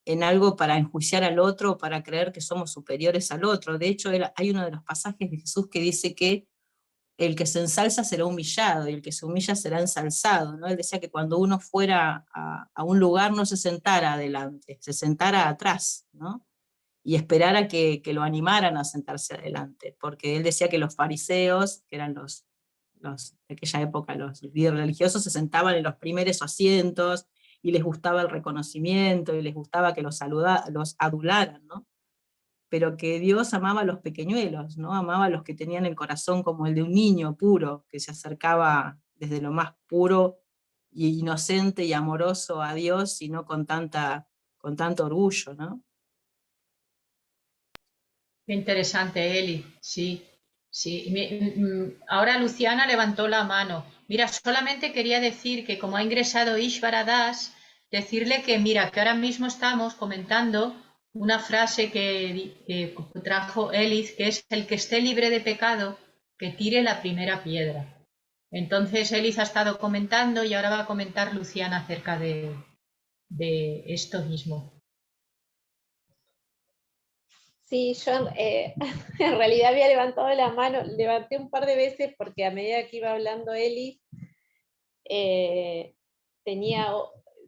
en algo para enjuiciar al otro, para creer que somos superiores al otro. De hecho, hay uno de los pasajes de Jesús que dice que el que se ensalza será humillado y el que se humilla será ensalzado, ¿no? Él decía que cuando uno fuera a un lugar no se sentara adelante, se sentara atrás, ¿no? Y esperara que lo animaran a sentarse adelante, porque él decía que los fariseos, que eran de aquella época los líderes religiosos, se sentaban en los primeros asientos y les gustaba el reconocimiento y les gustaba que los adularan, ¿no? Pero que Dios amaba a los pequeñuelos, ¿no? Amaba a los que tenían el corazón como el de un niño puro, que se acercaba desde lo más puro y inocente y amoroso a Dios, y no con tanto orgullo, ¿no? Qué interesante, Eli. Sí, sí. Ahora Luciana levantó la mano. Mira, solamente quería decir que como ha ingresado Ishvara Das, decirle que mira, que ahora mismo estamos comentando una frase que trajo Elis, que es: el que esté libre de pecado, que tire la primera piedra. Entonces Elis ha estado comentando y ahora va a comentar Luciana acerca de esto mismo. Sí, yo en realidad había levantado la mano, levanté un par de veces porque a medida que iba hablando Eli, eh, tenía,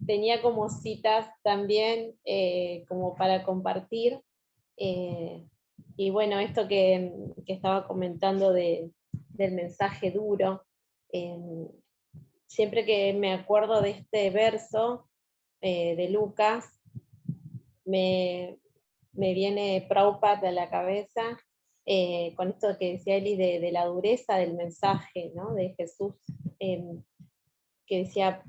tenía como citas también como para compartir. Y bueno, esto que estaba comentando del mensaje duro, siempre que me acuerdo de este verso, de Lucas, me viene Prabhupada a la cabeza, con esto que decía Eli de la dureza del mensaje, ¿no? De Jesús, que decía,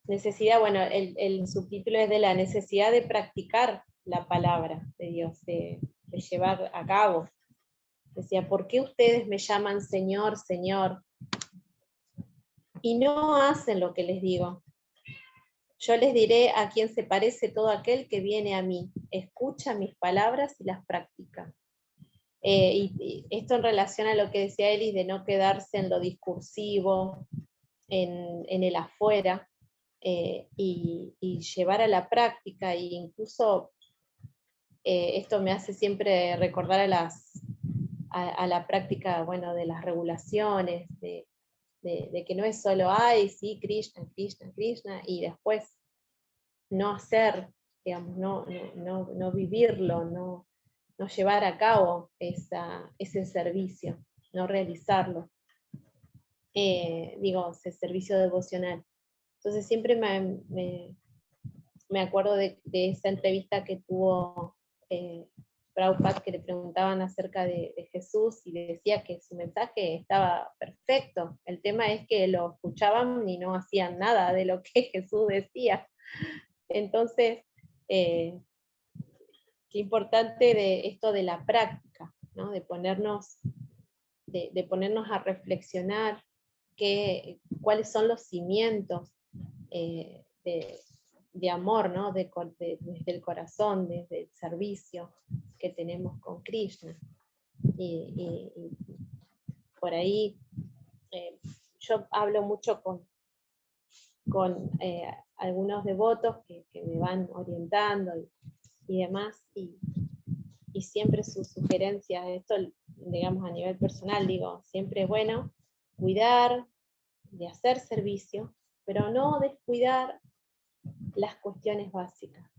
necesidad, bueno, el subtítulo es de la necesidad de practicar la palabra de Dios, de llevar a cabo. Decía, ¿por qué ustedes me llaman Señor, Señor? Y no hacen lo que les digo. Yo les diré a quién se parece todo aquel que viene a mí, escucha mis palabras y las practica. Y esto en relación a lo que decía Elis, de no quedarse en lo discursivo, en el afuera, y llevar a la práctica, e incluso esto me hace siempre recordar a la práctica, bueno, de las regulaciones, de que no es solo, ay, sí, Krishna, Krishna, Krishna, y después no hacer, digamos, no vivirlo, no llevar a cabo ese servicio, no realizarlo. Digo, ese servicio devocional. Entonces siempre me acuerdo de esa entrevista que tuvo Prabhupada, que le preguntaban acerca de Jesús, y decía que su mensaje estaba perfecto. El tema es que lo escuchaban y no hacían nada de lo que Jesús decía. Entonces, qué importante de esto de la práctica, ¿no? De ponernos a reflexionar cuáles son los cimientos de amor, ¿no? Desde el corazón, desde el servicio que tenemos con Krishna. Y por ahí yo hablo mucho con algunos devotos que me van orientando y demás, y siempre sus sugerencias, esto digamos a nivel personal, digo, siempre es bueno cuidar de hacer servicio, pero no descuidar las cuestiones básicas.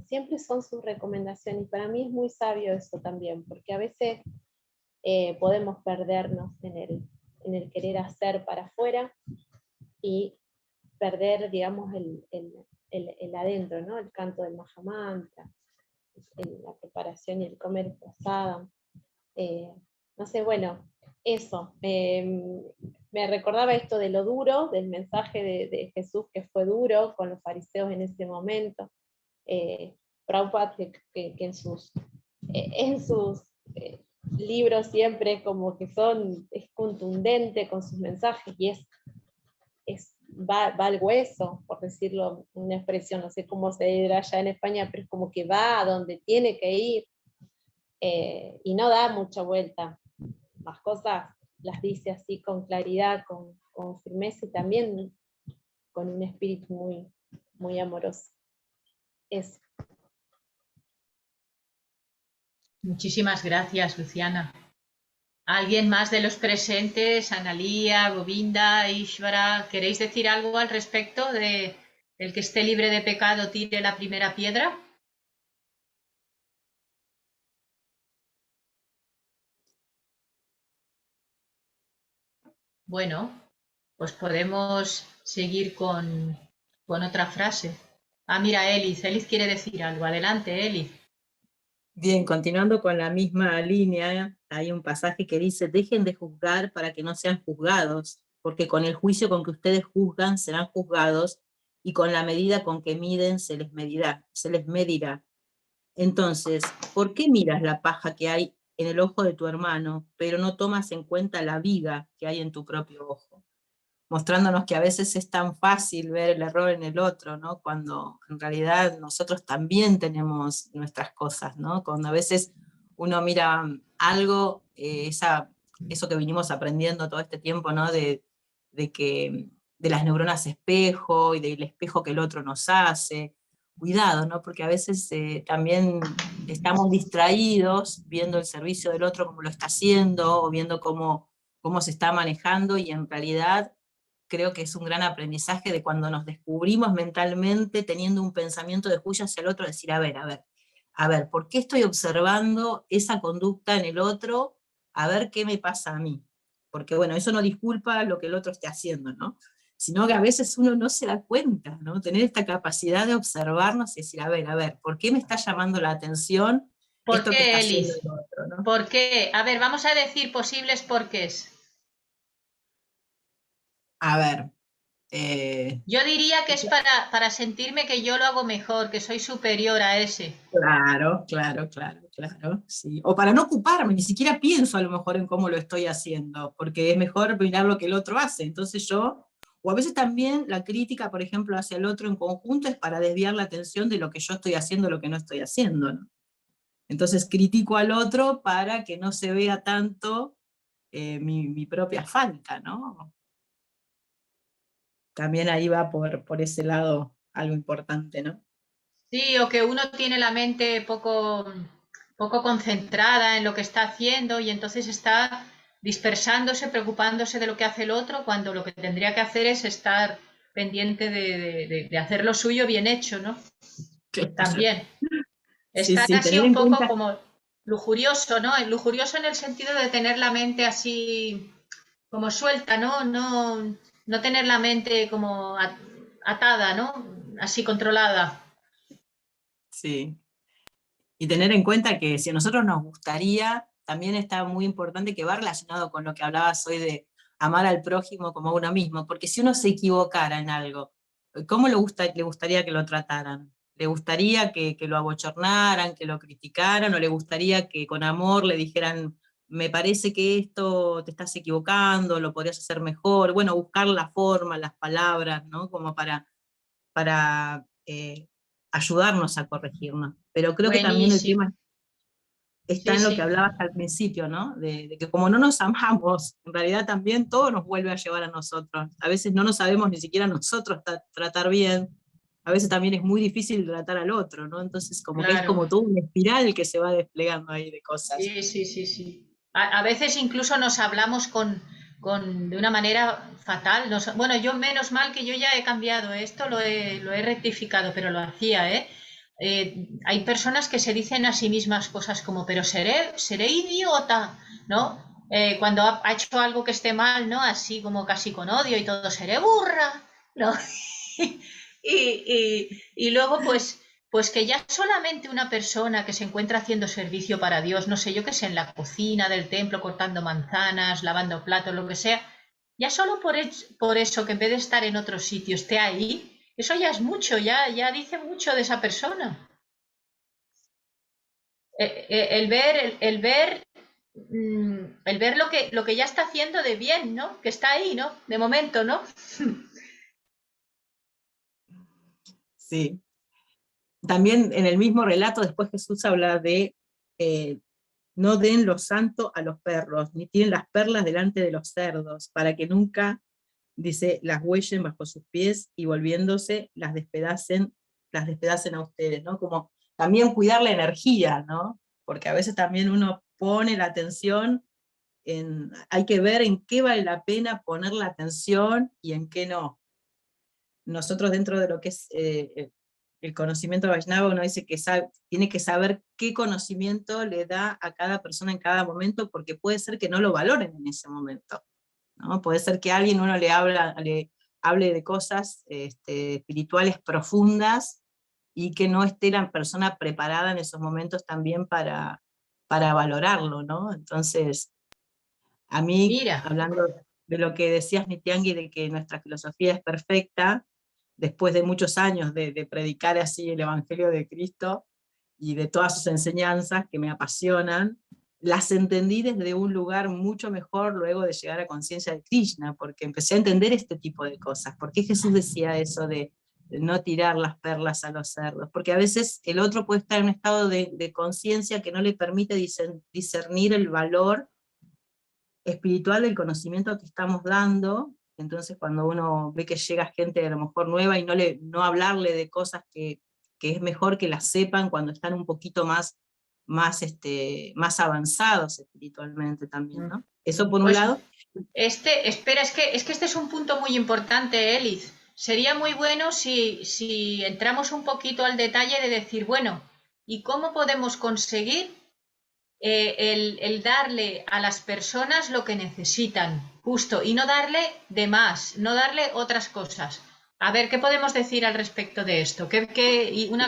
Siempre son sus recomendaciones, y para mí es muy sabio eso también, porque a veces podemos perdernos en el querer hacer para afuera, y perder, digamos, el adentro, ¿no? El canto del Mahamantra, la preparación y el comer pasada. No sé, bueno, eso. Me recordaba esto de lo duro, del mensaje de Jesús, que fue duro con los fariseos en ese momento. Prabhupada, que en sus libros siempre como que es contundente con sus mensajes, y va al hueso, por decirlo, una expresión, no sé cómo se dirá allá en España, pero es como que va a donde tiene que ir, y no da mucha vuelta. Las cosas las dice así con claridad, con firmeza, y también con un espíritu muy, muy amoroso. Eso. Muchísimas gracias, Luciana. ¿Alguien más de los presentes, Analía, Govinda, Ishvara, queréis decir algo al respecto de el que esté libre de pecado tire la primera piedra? Bueno, pues podemos seguir con otra frase. Ah, mira, Elis quiere decir algo. Adelante, Elis. Bien, continuando con la misma línea, hay un pasaje que dice, dejen de juzgar para que no sean juzgados, porque con el juicio con que ustedes juzgan serán juzgados, y con la medida con que miden se les medirá. Entonces, ¿por qué miras la paja que hay en el ojo de tu hermano, pero no tomas en cuenta la viga que hay en tu propio ojo? Mostrándonos que a veces es tan fácil ver el error en el otro, ¿no? Cuando en realidad nosotros también tenemos nuestras cosas, ¿no? Cuando a veces uno mira algo, eso que vinimos aprendiendo todo este tiempo, ¿no? De las neuronas espejo y del espejo que el otro nos hace. Cuidado, ¿no? Porque a veces también estamos distraídos viendo el servicio del otro, cómo lo está haciendo, o viendo cómo se está manejando, y en realidad creo que es un gran aprendizaje de cuando nos descubrimos mentalmente teniendo un pensamiento de juicio hacia el otro, decir, a ver, ¿por qué estoy observando esa conducta en el otro? A ver qué me pasa a mí. Porque bueno, eso no disculpa lo que el otro esté haciendo, ¿no? sino que a veces uno no se da cuenta, ¿no? Tener esta capacidad de observarnos y decir, a ver, ¿por qué me está llamando la atención ¿Por esto que está qué, haciendo Elis? el otro, ¿no? ¿Por qué? A ver, vamos a decir posibles porqués. A ver, eh, Yo diría que es para sentirme que yo lo hago mejor, que soy superior a ese. claro, sí. O para no ocuparme, ni siquiera pienso a lo mejor en cómo lo estoy haciendo, porque es mejor mirar lo que el otro hace. Entonces yo, o a veces también la crítica, por ejemplo, hacia el otro en conjunto es para desviar la atención de lo que yo estoy haciendo, lo que no estoy haciendo, ¿no? Entonces critico al otro para que no se vea tanto mi propia falta, ¿no? También ahí va por ese lado algo importante, ¿no? Sí, o que uno tiene la mente poco concentrada en lo que está haciendo y entonces está dispersándose, preocupándose de lo que hace el otro, cuando lo que tendría que hacer es estar pendiente de hacer lo suyo bien hecho, ¿no? Claro. También. Sí, Estar sí, así tener un en poco cuenta. como lujurioso, ¿no? Lujurioso en el sentido de tener la mente así como suelta, ¿no? No tener la mente como atada, ¿no? Así controlada. Sí. Y tener en cuenta que si a nosotros nos gustaría, también está muy importante que va relacionado con lo que hablabas hoy de amar al prójimo como a uno mismo, porque si uno se equivocara en algo, ¿cómo le gustaría que lo trataran? ¿Le gustaría que lo abochornaran, que lo criticaran, o le gustaría que con amor le dijeran, me parece que esto te estás equivocando, lo podrías hacer mejor? Bueno, buscar la forma, las palabras, ¿no? Como para ayudarnos a corregirnos. Pero creo que también el Buenísimo. tema está Sí, en lo que sí, hablabas al principio, ¿no? De que como no nos amamos, en realidad también todo nos vuelve a llevar a nosotros. A veces no nos sabemos ni siquiera nosotros tratar bien. A veces también es muy difícil tratar al otro, ¿no? Entonces como que es claro. como todo una espiral que se va desplegando ahí de cosas. Sí, sí, sí, sí. A veces incluso nos hablamos de una manera fatal. Bueno, yo menos mal que yo ya he cambiado esto, lo he rectificado, pero lo hacía, ¿eh? Hay personas que se dicen a sí mismas cosas como, pero seré idiota, ¿no? Cuando ha hecho algo que esté mal, ¿no? Así como casi con odio y todo, seré burra, ¿no? Y luego, pues que ya solamente una persona que se encuentra haciendo servicio para Dios, no sé, yo qué sé, en la cocina del templo, cortando manzanas, lavando platos, lo que sea, ya solo por eso, que en vez de estar en otro sitio, esté ahí, eso ya es mucho, ya dice mucho de esa persona. El ver lo que ya está haciendo de bien, ¿no? Que está ahí, ¿no? De momento, ¿no? Sí. También en el mismo relato después Jesús habla de eh, no den lo santo a los perros, ni tienen las perlas delante de los cerdos, para que nunca, dice, las huellen bajo sus pies y volviéndose las despedacen a ustedes, ¿no? Como también cuidar la energía, ¿no? Porque a veces también uno pone la atención hay que ver en qué vale la pena poner la atención y en qué no. Nosotros dentro de lo que es el conocimiento Vaishnava, uno dice que tiene que saber qué conocimiento le da a cada persona en cada momento, porque puede ser que no lo valoren en ese momento, ¿no? Puede ser que alguien uno le hable de cosas espirituales profundas y que no esté la persona preparada en esos momentos también para valorarlo, ¿no? Entonces, a mí, Mira, hablando de lo que decías, Nitiangui, de que nuestra filosofía es perfecta, después de muchos años de predicar así el Evangelio de Cristo y de todas sus enseñanzas que me apasionan, las entendí desde un lugar mucho mejor luego de llegar a conciencia de Krishna, porque empecé a entender este tipo de cosas. ¿Por qué Jesús decía eso de no tirar las perlas a los cerdos? Porque a veces el otro puede estar en un estado de conciencia que no le permite discernir el valor espiritual del conocimiento que estamos dando. Entonces cuando uno ve que llega gente a lo mejor nueva y no hablarle de cosas que es mejor que las sepan cuando están un poquito más avanzados espiritualmente también, ¿no? Eso por un pues lado. espera, es que este es un punto muy importante, Elis. Sería muy bueno si entramos un poquito al detalle de decir, bueno, ¿y cómo podemos conseguir el darle a las personas lo que necesitan? justo, y no darle de más, no darle otras cosas. A ver, ¿qué podemos decir al respecto de esto?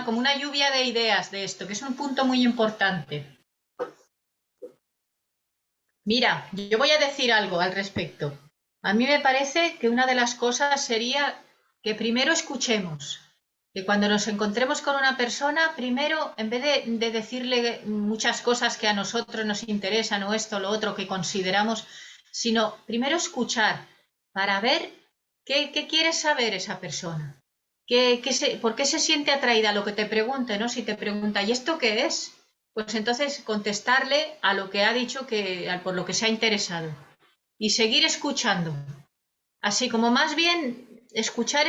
Como una lluvia de ideas de esto, que es un punto muy importante. Mira, yo voy a decir algo al respecto. A mí me parece que una de las cosas sería que primero escuchemos, que cuando nos encontremos con una persona, primero, en vez de decirle muchas cosas que a nosotros nos interesan o esto o lo otro que consideramos, sino primero escuchar para ver qué quiere saber esa persona. ¿Por qué se siente atraída a lo que te pregunte, ¿no? Si te pregunta, ¿y esto qué es? Pues entonces contestarle a lo que ha dicho, por lo que se ha interesado. Y seguir escuchando. Así como más bien escuchar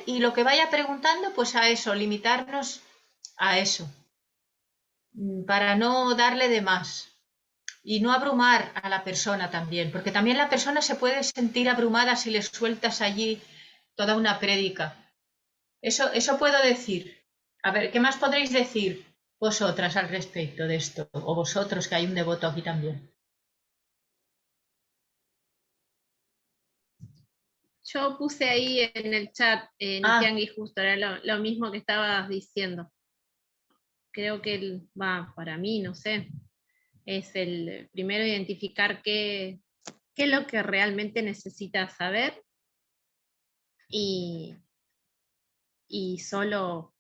y lo que vaya preguntando, pues a eso, limitarnos a eso. Para no darle de más. Y no abrumar a la persona también, porque también la persona se puede sentir abrumada si le sueltas allí toda una prédica. Eso puedo decir. A ver, ¿qué más podréis decir vosotras al respecto de esto? O vosotros, que hay un devoto aquí también. Yo puse ahí en el chat, Tianguis, justo, era lo mismo que estabas diciendo. Creo que para mí, no sé, es el primero identificar qué es lo que realmente necesitas saber y solo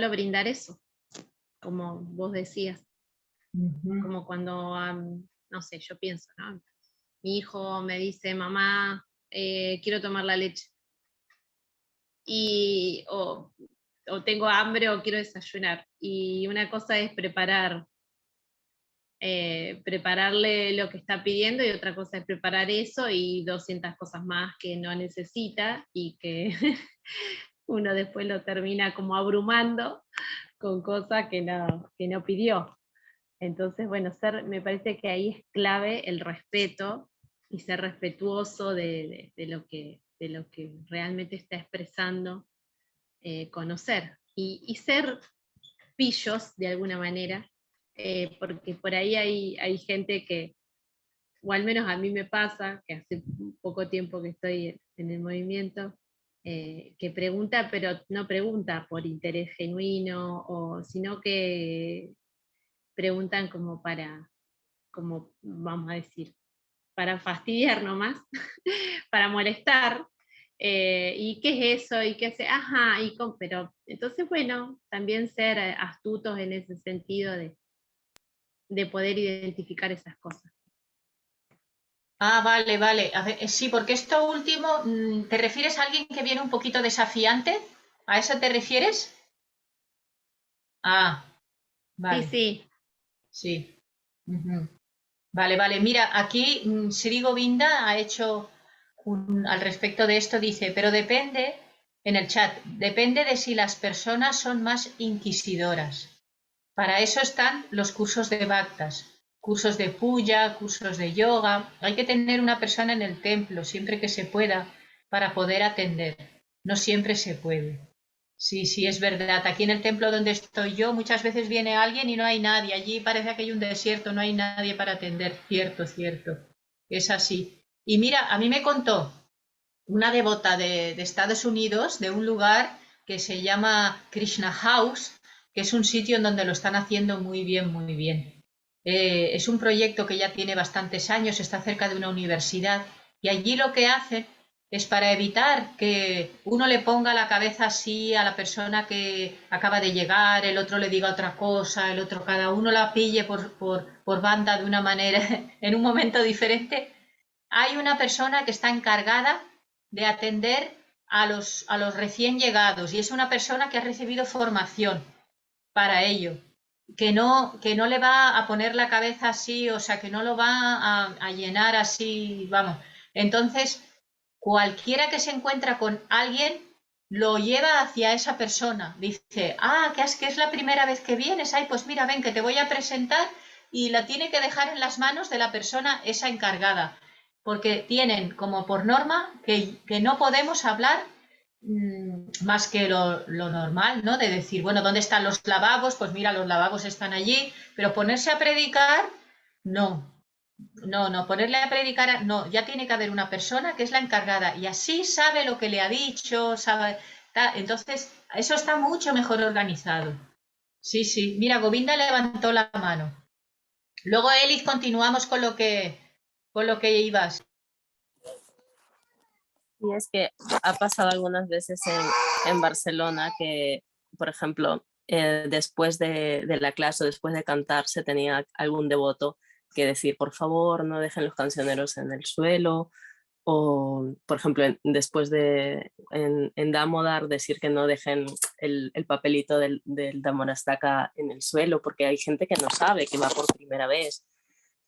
brindar eso, como vos decías. Como cuando, no sé, yo pienso, ¿no? Mi hijo me dice, mamá, quiero tomar la leche. O tengo hambre o quiero desayunar. Y una cosa es prepararle lo que está pidiendo, y otra cosa es preparar eso y 200 cosas más que no necesita y que uno después lo termina como abrumando con cosas que no pidió. Entonces, bueno, me parece que ahí es clave el respeto y ser respetuoso de lo que realmente está expresando, conocer y ser pillos de alguna manera, porque por ahí hay gente que, o al menos a mí me pasa, que hace poco tiempo que estoy en el movimiento, que pregunta, pero no pregunta por interés genuino, sino que preguntan como vamos a decir, para fastidiar nomás, para molestar. ¿Y qué es eso? ¿Y qué hace? Ajá, pero entonces, bueno, también ser astutos en ese sentido de poder identificar esas cosas. Ah, vale, vale. A ver, sí, porque esto último, ¿te refieres a alguien que viene un poquito desafiante? ¿A eso te refieres? Ah, vale. Sí. Sí. Vale, vale. Mira, aquí Sri Govinda ha hecho al respecto de esto, dice, pero depende, en el chat, depende de si las personas son más inquisidoras. Para eso están los cursos de bhaktas, cursos de puya, cursos de yoga. Hay que tener una persona en el templo siempre que se pueda para poder atender. No siempre se puede. Sí, sí, es verdad. Aquí en el templo donde estoy yo, muchas veces viene alguien y no hay nadie. Allí parece que hay un desierto, no hay nadie para atender. Cierto, cierto. Es así. Y mira, a mí me contó una devota de Estados Unidos, de un lugar que se llama Krishna House, que es un sitio en donde lo están haciendo muy bien, muy bien. Es un proyecto que ya tiene bastantes años, está cerca de una universidad, y allí lo que hacen es para evitar que uno le ponga la cabeza así a la persona que acaba de llegar, el otro le diga otra cosa, el otro cada uno la pille por banda de una manera, en un momento diferente. Hay una persona que está encargada de atender a los recién llegados, y es una persona que ha recibido formación para ello, que no le va a poner la cabeza así, o sea, que no lo va a llenar así, vamos. Entonces, cualquiera que se encuentra con alguien lo lleva hacia esa persona. Dice, que es la primera vez que vienes, ay, pues mira, ven, que te voy a presentar, y la tiene que dejar en las manos de la persona esa encargada, porque tienen como por norma que no podemos hablar más que lo normal, ¿no? De decir, bueno, ¿dónde están los lavabos? Pues mira, los lavabos están allí, pero ponerse a predicar, no. No, ponerle a predicar, no, ya tiene que haber una persona que es la encargada y así sabe lo que le ha dicho, sabe, entonces eso está mucho mejor organizado. Sí, sí, mira, Govinda levantó la mano. Luego, Elis, continuamos con lo que ibas. Y es que ha pasado algunas veces en Barcelona que, por ejemplo, después de la clase o después de cantar se tenía algún devoto que decir, por favor, no dejen los cancioneros en el suelo, o, por ejemplo, después en Damodar decir que no dejen el papelito del Damorastaca en el suelo, porque hay gente que no sabe, que va por primera vez,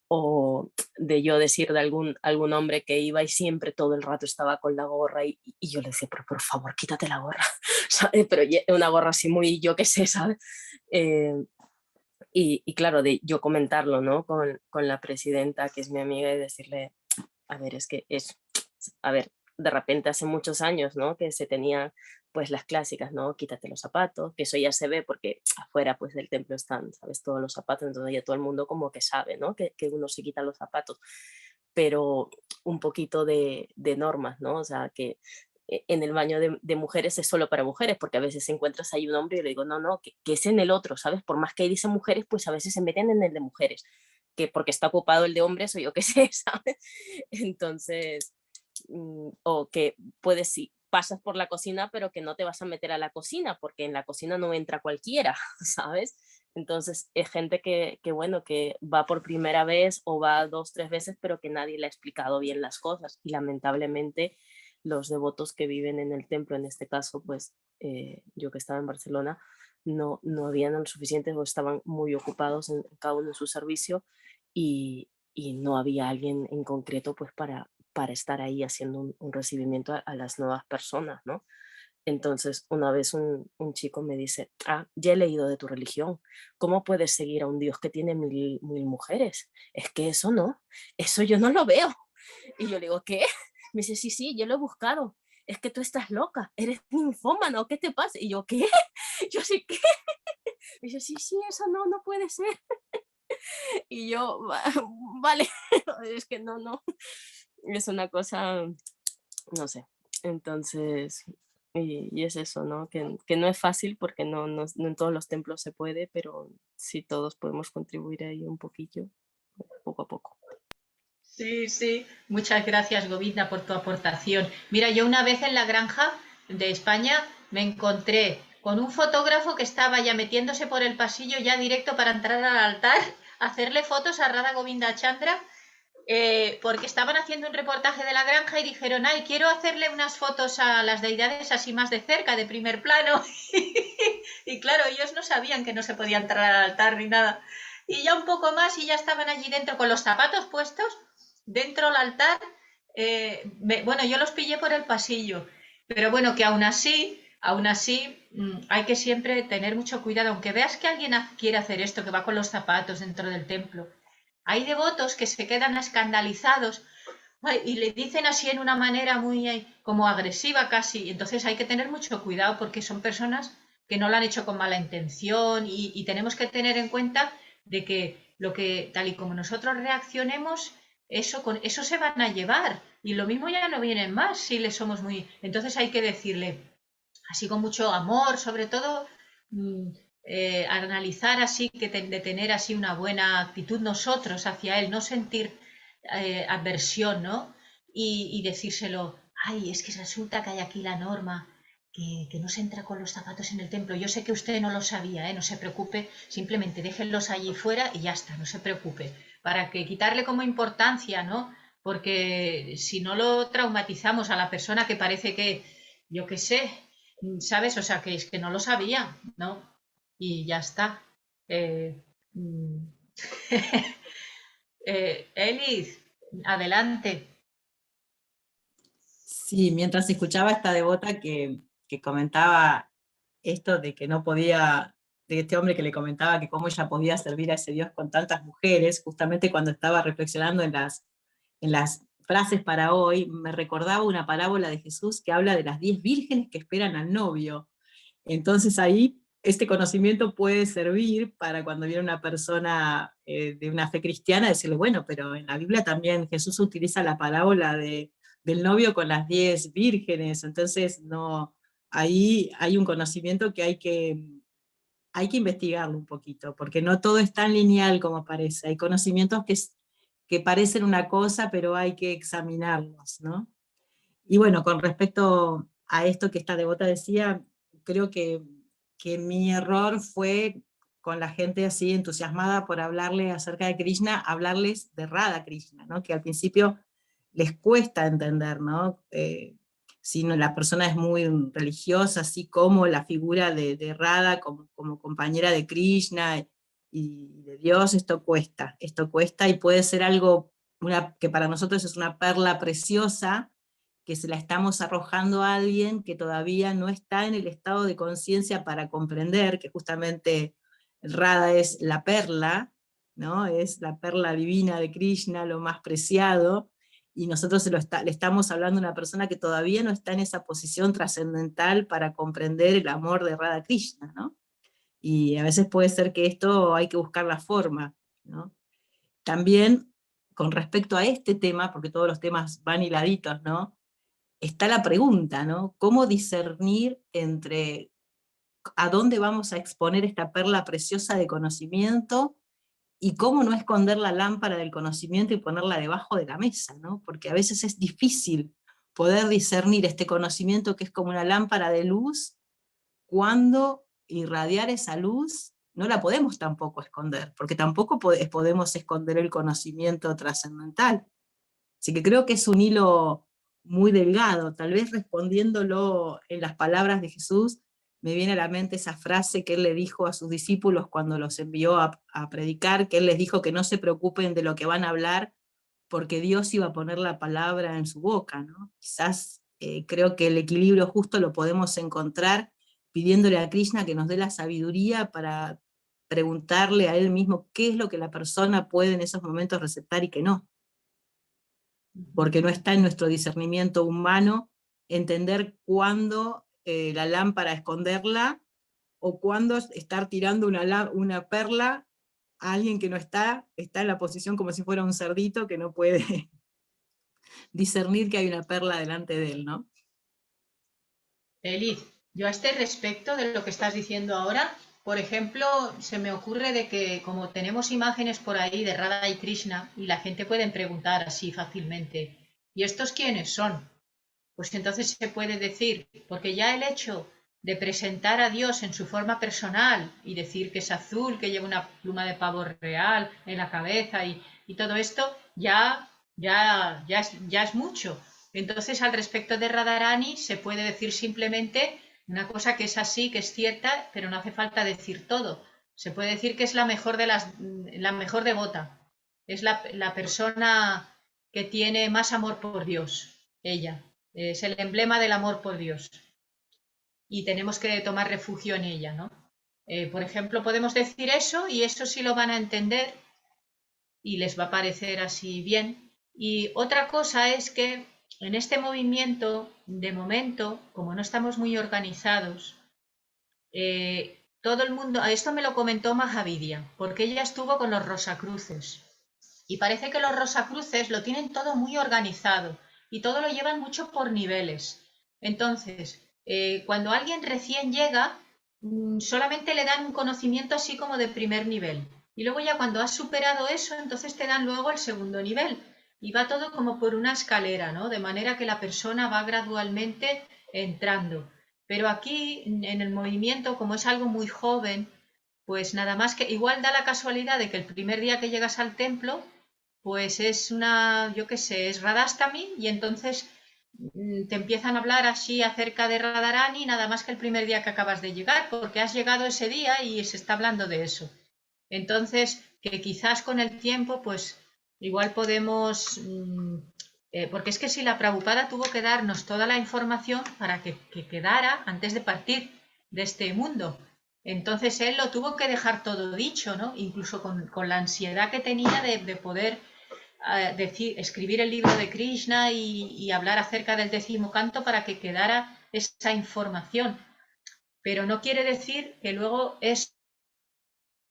o de yo decir de algún hombre que iba y siempre todo el rato estaba con la gorra y yo le decía, pero por favor, quítate la gorra, ¿sabes? Pero una gorra así muy, yo qué sé, ¿sabes? Eh, y claro, de yo comentarlo, ¿no? Con la presidenta, que es mi amiga, y decirle, a ver, es que es, a ver, de repente hace muchos años, ¿no? Que se tenía pues las clásicas, ¿no? Quítate los zapatos, que eso ya se ve porque afuera pues del templo están, ¿sabes? Todos los zapatos, entonces ya todo el mundo como que sabe, ¿no? Que uno se quita los zapatos, pero un poquito de normas, ¿no? O sea, que en el baño de mujeres es solo para mujeres, porque a veces encuentras ahí un hombre y le digo, no, que es en el otro, ¿sabes? Por más que dicen mujeres, pues a veces se meten en el de mujeres, que porque está ocupado el de hombres o yo qué sé, ¿sabes? Entonces, o que puedes, sí, pasas por la cocina, pero que no te vas a meter a la cocina, porque en la cocina no entra cualquiera, ¿sabes? Entonces, es gente bueno, que va por primera vez o va 2, 3 veces, pero que nadie le ha explicado bien las cosas. Y lamentablemente, los devotos que viven en el templo, en este caso, pues yo que estaba en Barcelona, no habían lo suficiente o estaban muy ocupados en cada uno en su servicio y no había alguien en concreto pues para estar ahí haciendo un recibimiento a las nuevas personas, ¿no? Entonces, una vez un chico me dice, ya he leído de tu religión, ¿cómo puedes seguir a un Dios que tiene mil mujeres? Es que eso no, eso yo no lo veo. Y yo le digo, ¿qué? Me dice, sí, yo lo he buscado. Es que tú estás loca, eres ninfómana, ¿qué te pasa? Y yo, ¿qué? Yo sí, ¿qué? Me dice, sí, eso no puede ser. Y yo, vale, es que no, es una cosa, no sé. Entonces, y es eso, ¿no? Que no es fácil porque no en todos los templos se puede, pero sí todos podemos contribuir ahí un poquillo, poco a poco. Sí, sí. Muchas gracias, Govinda, por tu aportación. Mira, yo una vez en la granja de España me encontré con un fotógrafo que estaba ya metiéndose por el pasillo ya directo para entrar al altar, a hacerle fotos a Radha Govinda Chandra, porque estaban haciendo un reportaje de la granja y dijeron, ay, quiero hacerle unas fotos a las deidades así más de cerca, de primer plano. Y claro, ellos no sabían que no se podía entrar al altar ni nada. Y ya un poco más y ya estaban allí dentro con los zapatos puestos dentro del altar. Bueno, yo los pillé por el pasillo, pero bueno, que aún así hay que siempre tener mucho cuidado, aunque veas que alguien quiere hacer esto, que va con los zapatos dentro del templo. Hay devotos que se quedan escandalizados y le dicen así en una manera muy como agresiva casi, entonces hay que tener mucho cuidado porque son personas que no lo han hecho con mala intención y tenemos que tener en cuenta de que lo que tal y como nosotros reaccionemos, con eso se van a llevar y lo mismo ya no vienen más si le somos muy, entonces hay que decirle así con mucho amor, sobre todo analizar así de tener así una buena actitud nosotros hacia él, no sentir adversión, ¿no? Y decírselo, ay, es que resulta que hay aquí la norma que no se entra con los zapatos en el templo. Yo sé que usted no lo sabía, no se preocupe, simplemente déjenlos allí fuera y ya está, no se preocupe. Para que quitarle como importancia, ¿no? Porque si no lo traumatizamos a la persona que parece que, yo qué sé, ¿sabes? O sea, que es que no lo sabía, ¿no? Y ya está. Mm, Elis, adelante. Sí, mientras escuchaba a esta devota que comentaba esto de que no podía, de este hombre que le comentaba que cómo ella podía servir a ese Dios con tantas mujeres, justamente cuando estaba reflexionando en las frases para hoy, me recordaba una parábola de Jesús que habla de las 10 vírgenes que esperan al novio. Entonces ahí este conocimiento puede servir para cuando viene una persona de una fe cristiana, decirle, bueno, pero en la Biblia también Jesús utiliza la parábola del novio con las 10 vírgenes, entonces no, ahí hay un conocimiento que hay que investigarlo un poquito, porque no todo es tan lineal como parece, hay conocimientos que parecen una cosa, pero hay que examinarlos, ¿no? Y bueno, con respecto a esto que esta devota decía, creo que mi error fue con la gente así entusiasmada por hablarle acerca de Krishna, hablarles de Radha Krishna, ¿no? Que al principio les cuesta entender, ¿no? Si no, la persona es muy religiosa, así como la figura de Radha como compañera de Krishna y de Dios, esto cuesta y puede ser algo que para nosotros es una perla preciosa, que se la estamos arrojando a alguien que todavía no está en el estado de conciencia para comprender que justamente Radha es la perla, ¿no? Es la perla divina de Krishna, lo más preciado, y nosotros le estamos hablando a una persona que todavía no está en esa posición trascendental para comprender el amor de Radha Krishna, ¿no? Y a veces puede ser que esto hay que buscar la forma, ¿no? También, con respecto a este tema, porque todos los temas van hiladitos, ¿no? Está la pregunta, ¿no? ¿Cómo discernir entre a dónde vamos a exponer esta perla preciosa de conocimiento y cómo no esconder la lámpara del conocimiento y ponerla debajo de la mesa, ¿no? Porque a veces es difícil poder discernir este conocimiento que es como una lámpara de luz, cuando irradiar esa luz no la podemos tampoco esconder, porque tampoco podemos esconder el conocimiento trascendental. Así que creo que es un hilo muy delgado, tal vez respondiéndolo en las palabras de Jesús, me viene a la mente esa frase que él le dijo a sus discípulos cuando los envió a predicar, que él les dijo que no se preocupen de lo que van a hablar, porque Dios iba a poner la palabra en su boca, ¿no? Quizás creo que el equilibrio justo lo podemos encontrar pidiéndole a Krishna que nos dé la sabiduría para preguntarle a él mismo qué es lo que la persona puede en esos momentos receptar y qué no, porque no está en nuestro discernimiento humano entender cuándo la lámpara esconderla o cuándo estar tirando una perla a alguien que no está en la posición como si fuera un cerdito que no puede discernir que hay una perla delante de él, ¿no? Eliz, yo a este respecto de lo que estás diciendo ahora, por ejemplo, se me ocurre de que como tenemos imágenes por ahí de Radha y Krishna y la gente puede preguntar así fácilmente, ¿y estos quiénes son? Pues entonces se puede decir, porque ya el hecho de presentar a Dios en su forma personal y decir que es azul, que lleva una pluma de pavo real en la cabeza y todo esto, ya es mucho. Entonces, al respecto de Radharani, se puede decir simplemente una cosa que es así, que es cierta, pero no hace falta decir todo. Se puede decir que es la mejor devota. Es la persona que tiene más amor por Dios, ella. Es el emblema del amor por Dios. Y tenemos que tomar refugio en ella, ¿no? Por ejemplo, podemos decir eso y eso sí lo van a entender y les va a parecer así bien. Y otra cosa es que en este movimiento, de momento, como no estamos muy organizados, todo el mundo, esto me lo comentó Mahavidya, porque ella estuvo con los Rosacruces. Y parece que los Rosacruces lo tienen todo muy organizado y todo lo llevan mucho por niveles. Entonces, cuando alguien recién llega, solamente le dan un conocimiento así como de primer nivel. Y luego ya cuando has superado eso, entonces te dan luego el segundo nivel. Y va todo como por una escalera, ¿no? De manera que la persona va gradualmente entrando. Pero aquí, en el movimiento, como es algo muy joven, pues nada más que igual da la casualidad de que el primer día que llegas al templo, pues es yo qué sé, es Radhastami y entonces te empiezan a hablar así acerca de Radharani nada más que el primer día que acabas de llegar, porque has llegado ese día y se está hablando de eso. Entonces, que quizás con el tiempo, pues igual podemos, porque es que si la Prabhupada tuvo que darnos toda la información para que quedara antes de partir de este mundo. Entonces él lo tuvo que dejar todo dicho, ¿no? Incluso con la ansiedad que tenía de poder escribir el libro de Krishna y hablar acerca del 10º canto para que quedara esa información. pero no quiere decir que luego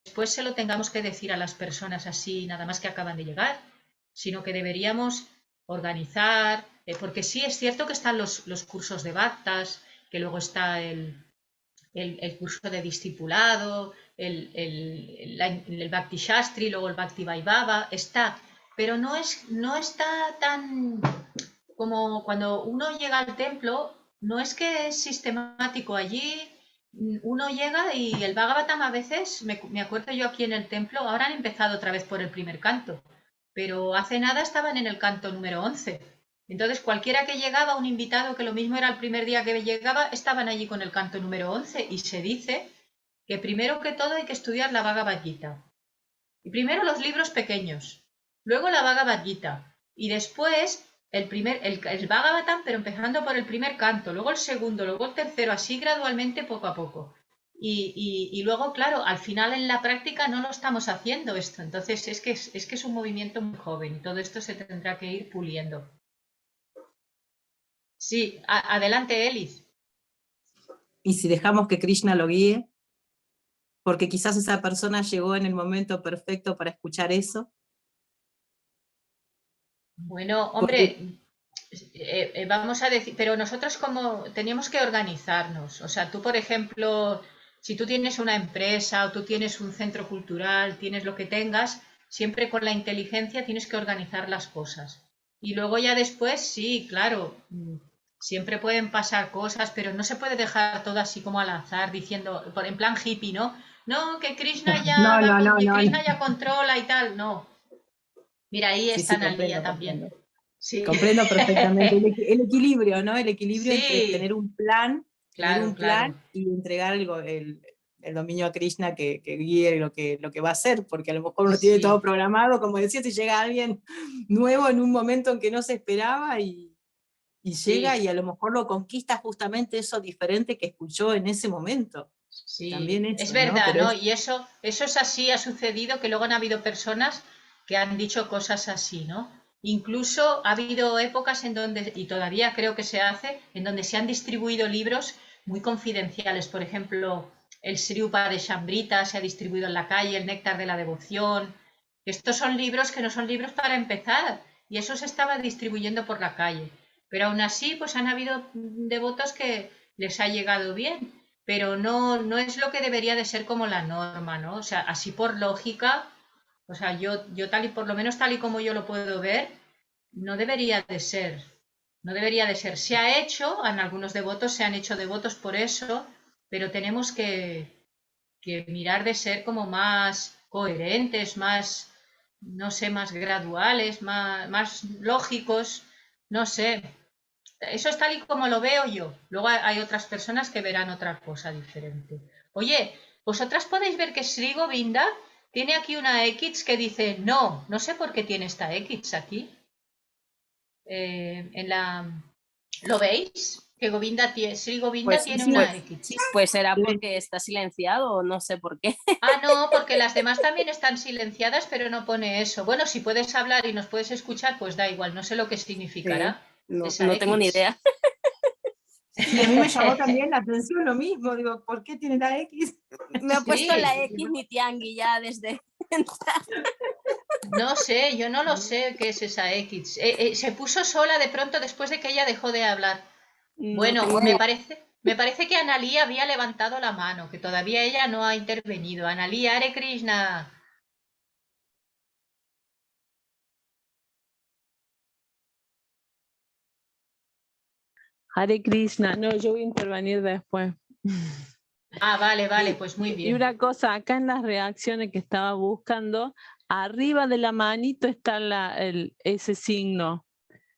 después se lo tengamos que decir a las personas así, nada más que acaban de llegar, sino que deberíamos organizar, porque sí es cierto que están los cursos de Bhaktas, que luego está el curso de discipulado, el Bhakti Shastri, luego el Bhakti Vaibhava, está, pero no está tan como cuando uno llega al templo, no es que es sistemático allí. Uno llega y el Bhagavatam a veces, me acuerdo yo aquí en el templo, ahora han empezado otra vez por el primer canto, pero hace nada estaban en el canto número 11. Entonces cualquiera que llegaba, un invitado que lo mismo era el primer día que llegaba, estaban allí con el canto número 11 y se dice que primero que todo hay que estudiar la Bhagavad Gita. Y primero los libros pequeños, luego la Bhagavad Gita y después el Bhagavatam, pero empezando por el primer canto, luego el segundo, luego el tercero, así gradualmente poco a poco. Y luego, claro, al final en la práctica no lo estamos haciendo esto. Entonces es que es un movimiento muy joven y todo esto se tendrá que ir puliendo. Sí, adelante, Elis. Y si dejamos que Krishna lo guíe, porque quizás esa persona llegó en el momento perfecto para escuchar eso. Bueno, hombre, vamos a decir, pero nosotros como teníamos que organizarnos. O sea, tú, por ejemplo, si tú tienes una empresa o tú tienes un centro cultural, tienes lo que tengas, siempre con la inteligencia tienes que organizar las cosas. Y luego ya después, sí, claro, siempre pueden pasar cosas, pero no se puede dejar todo así como al azar, diciendo, en plan hippie, ¿no? No, que Krishna ya Krishna ya controla y tal, no. Mira, ahí está Analia también. Sí. Comprendo perfectamente. El equilibrio, ¿no? El equilibrio entre Sí. tener un plan, Claro. y entregar el dominio a Krishna que guíe lo que va a hacer, porque a lo mejor uno tiene todo programado, como decía, si llega alguien nuevo en un momento en que no se esperaba y llega y a lo mejor lo conquista justamente eso diferente que escuchó en ese momento. Sí, también eso, es verdad, ¿no? ¿no? Y eso es así, ha sucedido que luego han habido personas que han dicho cosas así, ¿no? Incluso ha habido épocas en donde, y todavía creo que se hace, en donde se han distribuido libros muy confidenciales. Por ejemplo, el Sri Upadeshamrita se ha distribuido en la calle, el Néctar de la Devoción. Estos son libros que no son libros para empezar, y eso se estaba distribuyendo por la calle. Pero aún así, pues han habido devotos que les ha llegado bien, pero no es lo que debería de ser como la norma, ¿no? O sea, así por lógica, o sea, yo tal y por lo menos tal y como yo lo puedo ver, no debería de ser. No debería de ser. Se ha hecho, en algunos devotos se han hecho devotos por eso, pero tenemos que mirar de ser como más coherentes, más, no sé, más graduales, más lógicos, no sé. Eso es tal y como lo veo yo. Luego hay otras personas que verán otra cosa diferente. Oye, vosotras podéis ver que Sri Govinda tiene aquí una X que dice no sé por qué tiene esta X aquí. ¿Lo veis? Que Sri Govinda Pues tiene una X. Sí, pues será porque está silenciado o no sé por qué. Ah, no, porque las demás también están silenciadas, pero no pone eso. Bueno, si puedes hablar y nos puedes escuchar, pues da igual, no sé lo que significará. Sí, no tengo ni idea. Sí, a mí me llamó también la atención lo mismo, digo, ¿por qué tiene la X? Me ha puesto la X Nitiangi ya desde... No sé, yo no lo sé qué es esa X. Se puso sola de pronto después de que ella dejó de hablar. Bueno, me parece que Analí había levantado la mano, que todavía ella no ha intervenido. Analí, Hare Krishna. Hare Krishna, no, yo voy a intervenir después. Ah, vale, pues muy bien. Y una cosa, acá en las reacciones que estaba buscando, arriba de la manito está ese signo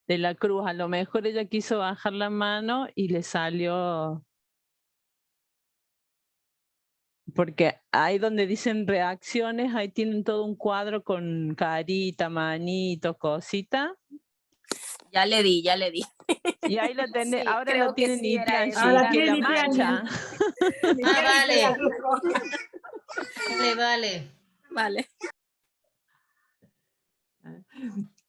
de la cruz. A lo mejor ella quiso bajar la mano y le salió... Porque ahí donde dicen reacciones, ahí tienen todo un cuadro con carita, manito, cosita. Ya le di. Y ahí lo tenés, Sí, ahora creo lo que tiene sí era Nitiangi, eso. Ahora que tiene la Nitiangi. mancha. Vale. Vale.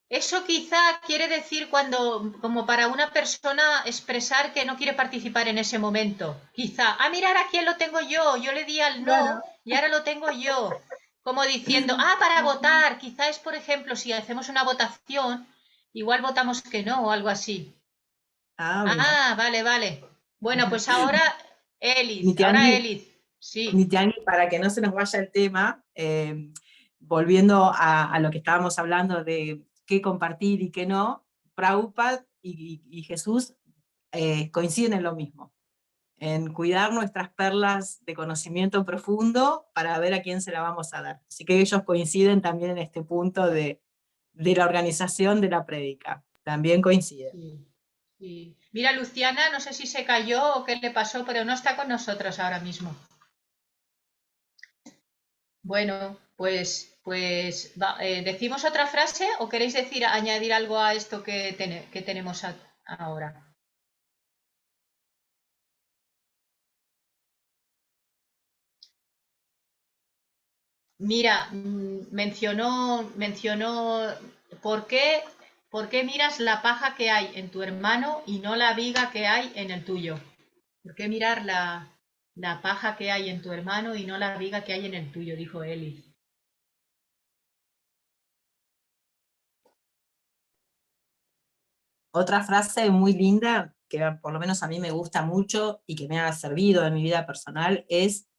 Eso quizá quiere decir cuando, como para una persona expresar que no quiere participar en ese momento. Quizá, mirar, aquí lo tengo yo le di al no Claro. y ahora lo tengo yo. Como diciendo, para votar. Quizá es, por ejemplo, si hacemos una votación, igual votamos que no o algo así. Ah, mira. Vale, vale. Bueno, pues ahora Nitiangi, Elis, sí. Nitiangi, para que no se nos vaya el tema, volviendo a lo que estábamos hablando de qué compartir y qué no, Prabhupada y Jesús coinciden en lo mismo, en cuidar nuestras perlas de conocimiento profundo para ver a quién se la vamos a dar. Así que ellos coinciden también en este punto de la organización de la prédica. También coinciden. Sí, sí. Mira, Luciana, no sé si se cayó o qué le pasó, pero no está con nosotros ahora mismo. Bueno, ¿decimos otra frase o queréis añadir algo a esto que tenemos ahora? Mira, mencionó ¿por qué miras la paja que hay en tu hermano y no la viga que hay en el tuyo? ¿Por qué mirar la paja que hay en tu hermano y no la viga que hay en el tuyo? Dijo Eli. Otra frase muy linda, que por lo menos a mí me gusta mucho y que me ha servido en mi vida personal, es,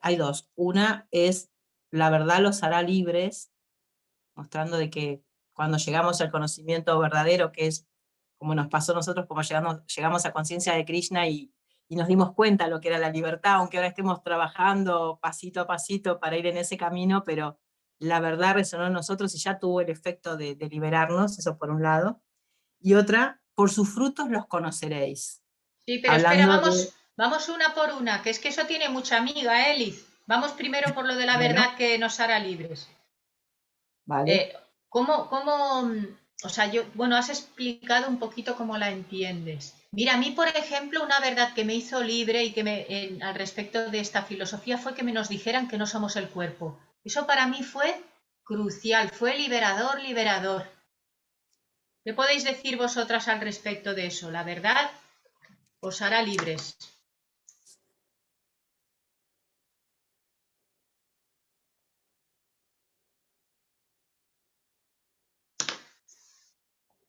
hay dos. Una es, la verdad los hará libres, mostrando de que cuando llegamos al conocimiento verdadero, que es como nos pasó a nosotros, como llegamos a conciencia de Krishna y nos dimos cuenta lo que era la libertad, aunque ahora estemos trabajando pasito a pasito para ir en ese camino, pero la verdad resonó en nosotros y ya tuvo el efecto de liberarnos, eso por un lado. Y otra, por sus frutos los conoceréis. Sí, pero espera, Hablando de, vamos una por una, que es que eso tiene mucha amiga, Elis. Vamos primero por lo de la bueno, verdad que nos hará libres. vale, Eh, o sea, bueno, has explicado un poquito cómo la entiendes. Mira, a mí, por ejemplo, una verdad que me hizo libre y al respecto de esta filosofía fue que nos dijeran que no somos el cuerpo. Eso para mí fue crucial, fue liberador, liberador. ¿Qué podéis decir vosotras al respecto de eso? La verdad os hará libres.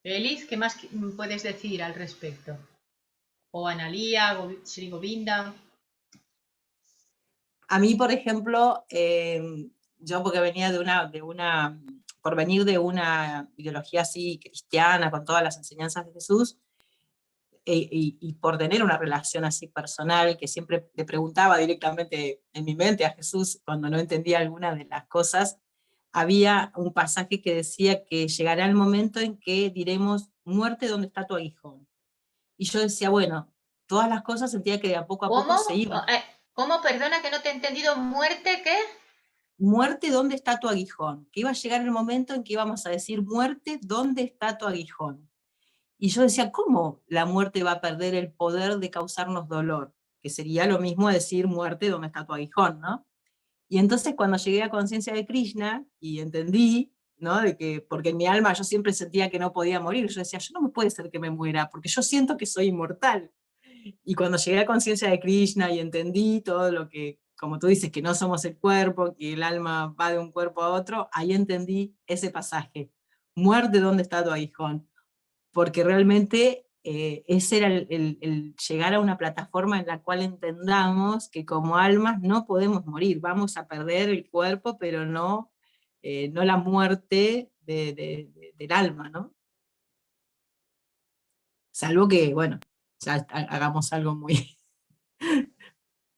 Elis, ¿qué más puedes decir al respecto? O Analía, Sri Govinda. a mí, por ejemplo, yo porque venía por venir de una ideología así cristiana, con todas las enseñanzas de Jesús, y por tener una relación así personal, que siempre le preguntaba directamente en mi mente a Jesús cuando no entendía alguna de las cosas, había un pasaje que decía que llegará el momento en que diremos, muerte, ¿dónde está tu aguijón? Y yo decía, bueno, todas las cosas sentía que de a ¿Cómo? poco se iban. ¿Cómo? Perdona que no te he entendido. ¿Muerte qué? Muerte, ¿dónde está tu aguijón? Que iba a llegar el momento en que íbamos a decir, muerte, ¿dónde está tu aguijón? Y yo decía, ¿cómo la muerte va a perder el poder de causarnos dolor? Que sería lo mismo decir, muerte, ¿dónde está tu aguijón? ¿No? Y entonces cuando llegué a conciencia de Krishna y entendí, ¿no? De que, porque en mi alma yo siempre sentía que no podía morir, yo decía, yo no me puede ser que me muera, porque yo siento que soy inmortal. Y cuando llegué a conciencia de Krishna y entendí todo lo que, como tú dices, que no somos el cuerpo, que el alma va de un cuerpo a otro, ahí entendí ese pasaje. Muerte, ¿dónde está tu aguijón? Porque realmente ese era el llegar a una plataforma en la cual entendamos que como almas no podemos morir, vamos a perder el cuerpo, pero no, no la muerte del alma, ¿no? Salvo que, bueno, ya hagamos algo muy,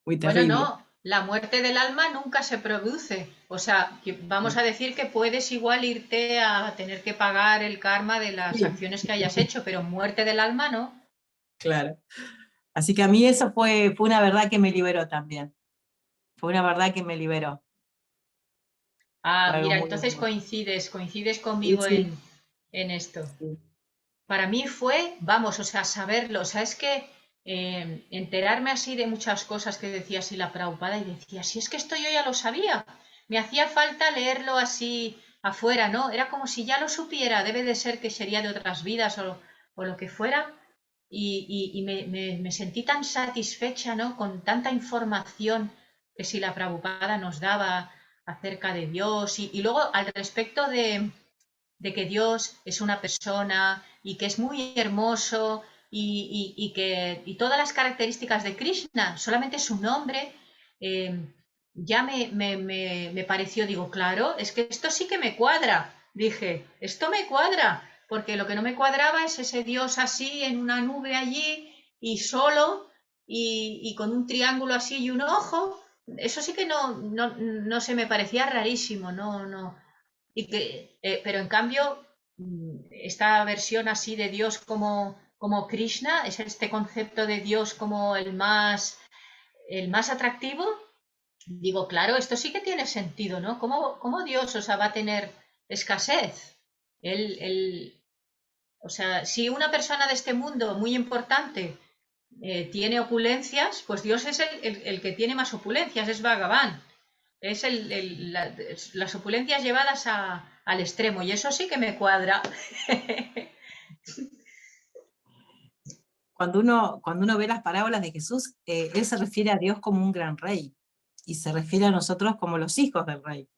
muy Bueno, terrible. no. La muerte del alma nunca se produce. O sea, vamos a decir que puedes igual irte a tener que pagar el karma de las Sí, acciones que hayas hecho, pero muerte del alma no. claro. Así que a mí eso fue una verdad que me liberó también. Fue una verdad que me liberó. Fue algo Mira, muy entonces hermoso. coincides Sí, conmigo sí, en esto. sí. Para mí fue, vamos, o sea, saberlo, o sea, es que enterarme así de muchas cosas que decía así la Prabhupada y decía, si es que esto yo ya lo sabía, me hacía falta leerlo así afuera, ¿no? Era como si ya lo supiera, debe de ser que sería de otras vidas o lo que fuera, y me sentí tan satisfecha, ¿no? Con tanta información que si la Prabhupada nos daba acerca de Dios, y luego al respecto de que Dios es una persona y que es muy hermoso y todas las características de Krishna, solamente su nombre, ya me pareció, digo, claro, es que esto sí que me cuadra. Dije, esto me cuadra, porque lo que no me cuadraba es ese Dios así en una nube allí y solo y con un triángulo así y un ojo. Eso sí que no se me parecía rarísimo, no. Pero en cambio, esta versión así de Dios como Krishna, es este concepto de Dios como el más atractivo, digo, claro, esto sí que tiene sentido, ¿no? ¿Cómo Dios, o sea, va a tener escasez? O sea, si una persona de este mundo muy importante tiene opulencias, pues Dios es el que tiene más opulencias, es Bhagavan. Es las opulencias llevadas al extremo, y eso sí que me cuadra. Cuando uno ve las parábolas de Jesús, él se refiere a Dios como un gran rey, y se refiere a nosotros como los hijos del rey.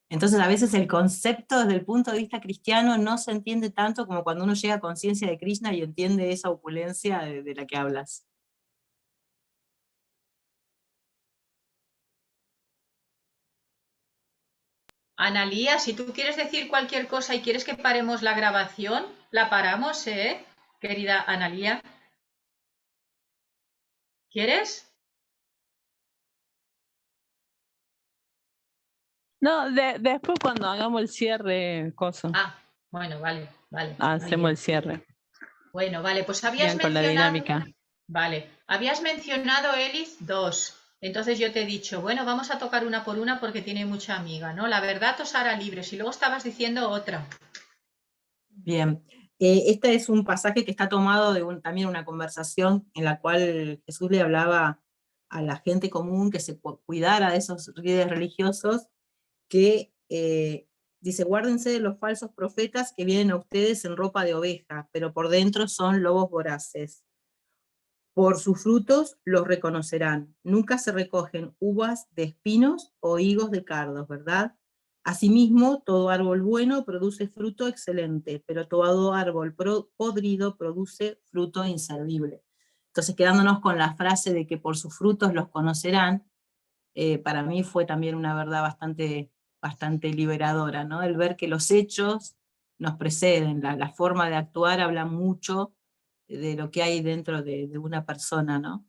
Entonces a veces el concepto desde el punto de vista cristiano no se entiende tanto como cuando uno llega a conciencia de Krishna y entiende esa opulencia de la que hablas. Analía, si tú quieres decir cualquier cosa y quieres que paremos la grabación, la paramos, querida Analía. ¿Quieres? No, después cuando hagamos el cierre, cosa, Ah, bueno, vale, muy hacemos bien. el cierre. Bueno, vale, pues Sigan con la dinámica. Vale, habías mencionado, Elis, 2. Entonces yo te he dicho, bueno, vamos a tocar una por una porque tiene mucha amiga, ¿no? La verdad os hará libres. Y luego estabas diciendo otra. Bien, este es un pasaje que está tomado de también una conversación en la cual Jesús le hablaba a la gente común que se cuidara de esos líderes religiosos, que dice, guárdense de los falsos profetas que vienen a ustedes en ropa de oveja, pero por dentro son lobos voraces. Por sus frutos los reconocerán. Nunca se recogen uvas de espinos o higos de cardos, ¿verdad? Asimismo, todo árbol bueno produce fruto excelente, pero todo árbol podrido produce fruto inservible. Entonces, quedándonos con la frase de que por sus frutos los conocerán, para mí fue también una verdad bastante liberadora, ¿no? El ver que los hechos nos preceden, la forma de actuar habla mucho de lo que hay dentro de una persona, ¿no?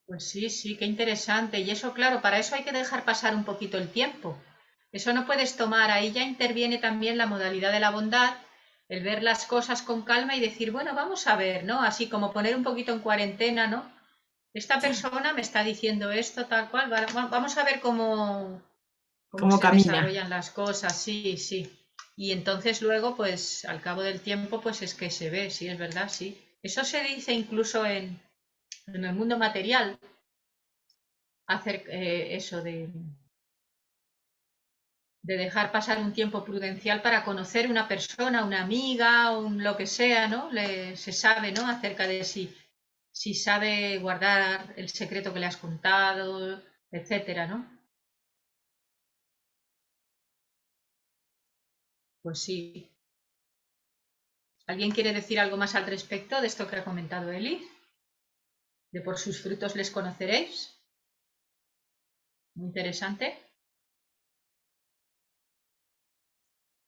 Pues sí, sí, qué interesante. Y eso, claro, para eso hay que dejar pasar un poquito el tiempo. Eso no puedes tomar, ahí ya interviene también la modalidad de la bondad, el ver las cosas con calma y decir, bueno, vamos a ver, ¿no? Así como poner un poquito en cuarentena, ¿no? Esta persona me está diciendo esto, tal cual, vamos a ver cómo ¿Cómo se camina? desarrollan las cosas, sí, sí. Y entonces luego, pues al cabo del tiempo, pues es que se ve, sí, es verdad, sí. Eso se dice incluso en el mundo material, hacer eso de dejar pasar un tiempo prudencial para conocer una persona, una amiga, lo que sea, ¿no? Se sabe, ¿no? Acerca de si sabe guardar el secreto que le has contado, etcétera, ¿no? Pues sí. ¿Alguien quiere decir algo más al respecto de esto que ha comentado Eli? ¿De por sus frutos les conoceréis? Muy interesante.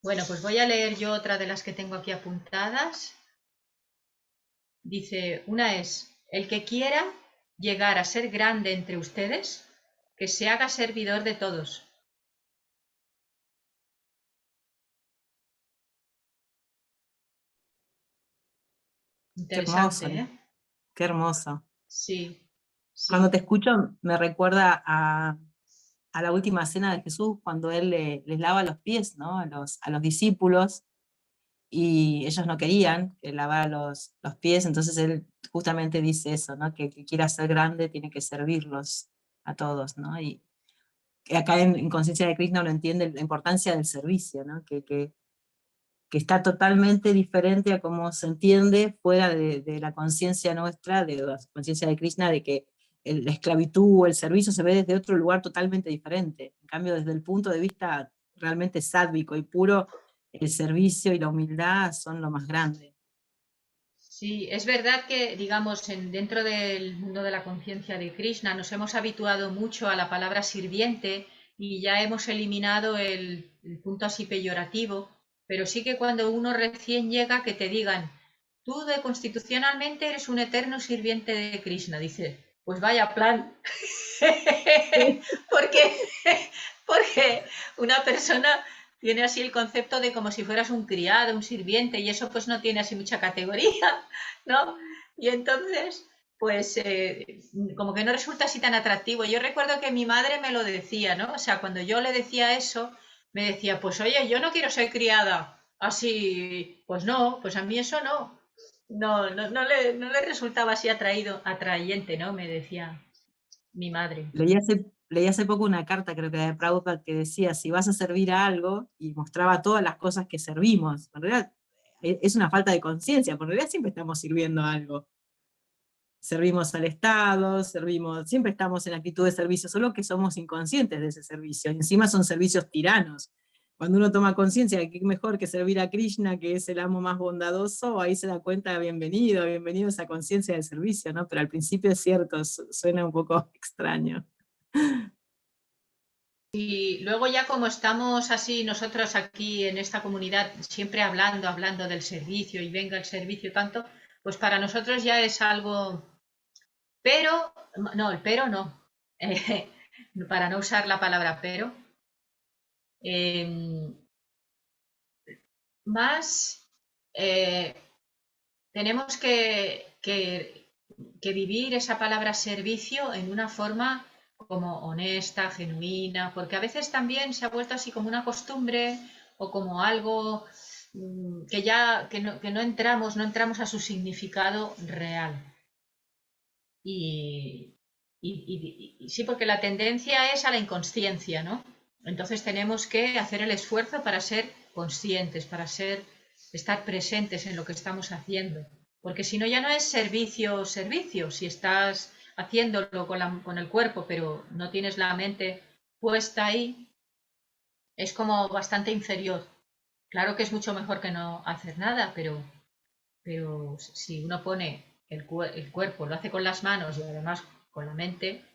Bueno, pues voy a leer yo otra de las que tengo aquí apuntadas. Dice, una es, el que quiera llegar a ser grande entre ustedes, que se haga servidor de todos. Qué hermoso, Interesante, ¿eh? qué hermoso. Sí, Cuando te sí. escucho me recuerda a la última cena de Jesús, cuando él les lava los pies, ¿no? A los discípulos, y ellos no querían que lavara los pies, entonces él justamente dice eso, ¿no? Que el que quiera ser grande tiene que servirlos a todos, ¿no? Y acá en Conciencia de Krishna uno entiende la importancia del servicio, ¿no? Que está totalmente diferente a cómo se entiende fuera de la conciencia nuestra, de la conciencia de Krishna, de que la esclavitud o el servicio se ve desde otro lugar totalmente diferente. En cambio, desde el punto de vista realmente sádvico y puro, el servicio y la humildad son lo más grande. Sí, es verdad que, digamos, dentro del mundo de la conciencia de Krishna nos hemos habituado mucho a la palabra sirviente y ya hemos eliminado el punto así peyorativo, pero sí que cuando uno recién llega que te digan, tú constitucionalmente eres un eterno sirviente de Krishna, dice, pues vaya plan, porque, porque una persona tiene así el concepto de como si fueras un criado, un sirviente, y eso pues no tiene así mucha categoría, ¿no? Y entonces, pues como que no resulta así tan atractivo. Yo recuerdo que mi madre me lo decía, ¿no? O sea, cuando yo le decía eso, me decía, pues oye, yo no quiero ser criada. Así, pues no, pues a mí eso no. No le resultaba así atrayente, ¿no? Me decía mi madre. Leí hace poco una carta, creo que de Prabhupada, que decía, si vas a servir a algo, y mostraba todas las cosas que servimos. En realidad es una falta de conciencia, porque en realidad siempre estamos sirviendo a algo. Servimos al Estado, siempre estamos en actitud de servicio, solo que somos inconscientes de ese servicio. Y encima son servicios tiranos. Cuando uno toma conciencia de que es mejor que servir a Krishna, que es el amo más bondadoso, ahí se da cuenta, bienvenido a esa conciencia de servicio, ¿no? Pero al principio es cierto, suena un poco extraño. Y luego ya como estamos así nosotros aquí en esta comunidad siempre hablando del servicio y venga el servicio tanto, pues para nosotros ya es algo, pero, no, el pero no, para no usar la palabra pero, más tenemos que vivir esa palabra servicio en una forma como honesta, genuina, porque a veces también se ha vuelto así como una costumbre o como algo que no entramos a su significado real. Y sí, porque la tendencia es a la inconsciencia, ¿no? Entonces tenemos que hacer el esfuerzo para ser conscientes, para estar presentes en lo que estamos haciendo. Porque si no, ya no es servicio. Si estás haciéndolo con el cuerpo, pero no tienes la mente puesta ahí, es como bastante inferior. Claro que es mucho mejor que no hacer nada, pero si uno pone el cuerpo, lo hace con las manos y además con la mente,